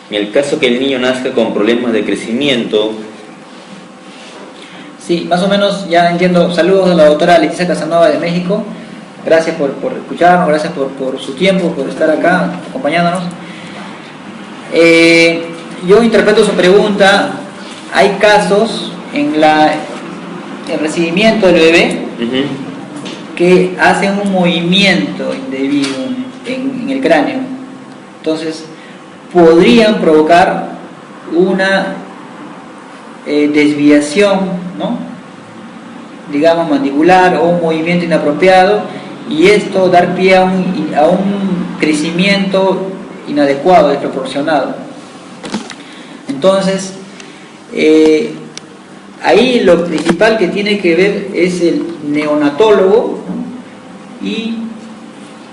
En el caso que el niño nazca con problemas de crecimiento. Sí, más o menos ya entiendo. Saludos a la doctora Leticia Casanova de México. Gracias por escucharnos, gracias por su tiempo, por estar acá acompañándonos. Yo interpreto su pregunta. Hay casos en el recibimiento del bebé que hacen un movimiento indebido en el cráneo. Entonces, podrían provocar una desviación, ¿no?, digamos mandibular, o un movimiento inapropiado, y esto dar pie a un crecimiento inadecuado, desproporcionado. Entonces, ahí lo principal que tiene que ver es el neonatólogo, ¿no?, y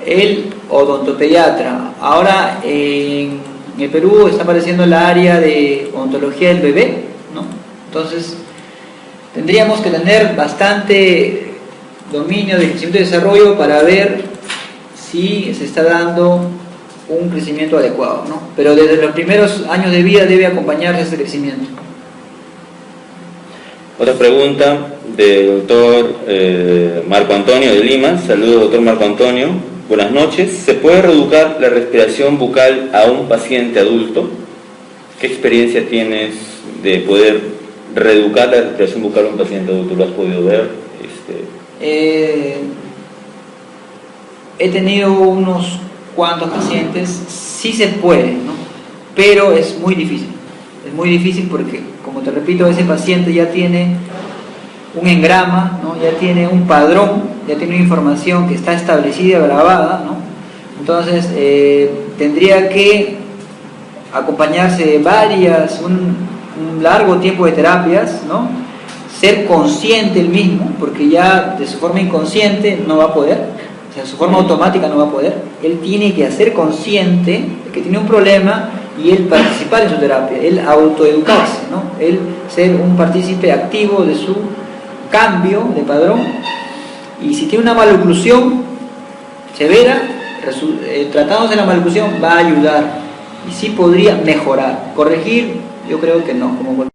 el odontopediatra. Ahora en el Perú está apareciendo la área de odontología del bebé, ¿no? Entonces tendríamos que tener bastante dominio de crecimiento y desarrollo para ver si se está dando un crecimiento adecuado, ¿no? Pero desde los primeros años de vida debe acompañarse ese crecimiento. Otra pregunta del doctor Marco Antonio de Lima. Saludos, doctor Marco Antonio. Buenas noches. ¿Se puede reeducar la respiración bucal a un paciente adulto? ¿Qué experiencia tienes de poder reeducar la respiración bucal a un paciente adulto? ¿Lo has podido ver? He tenido unos cuantos pacientes. Sí se puede, ¿no?, pero es muy difícil. Es muy difícil porque, como te repito, ese paciente ya tiene un engrama, ¿no?, ya tiene un padrón, ya tiene una información que está establecida, grabada, ¿no? Entonces tendría que acompañarse de un largo tiempo de terapias, ¿no?, ser consciente él mismo, porque ya de su forma inconsciente no va a poder, o sea, de su forma automática no va a poder. Él tiene que hacer consciente de que tiene un problema y él participar en su terapia, él autoeducarse, ¿no?, él ser un partícipe activo de su cambio de padrón. Y si tiene una maloclusión severa, tratándose de la maloclusión va a ayudar y sí podría mejorar. Corregir, yo creo que no, como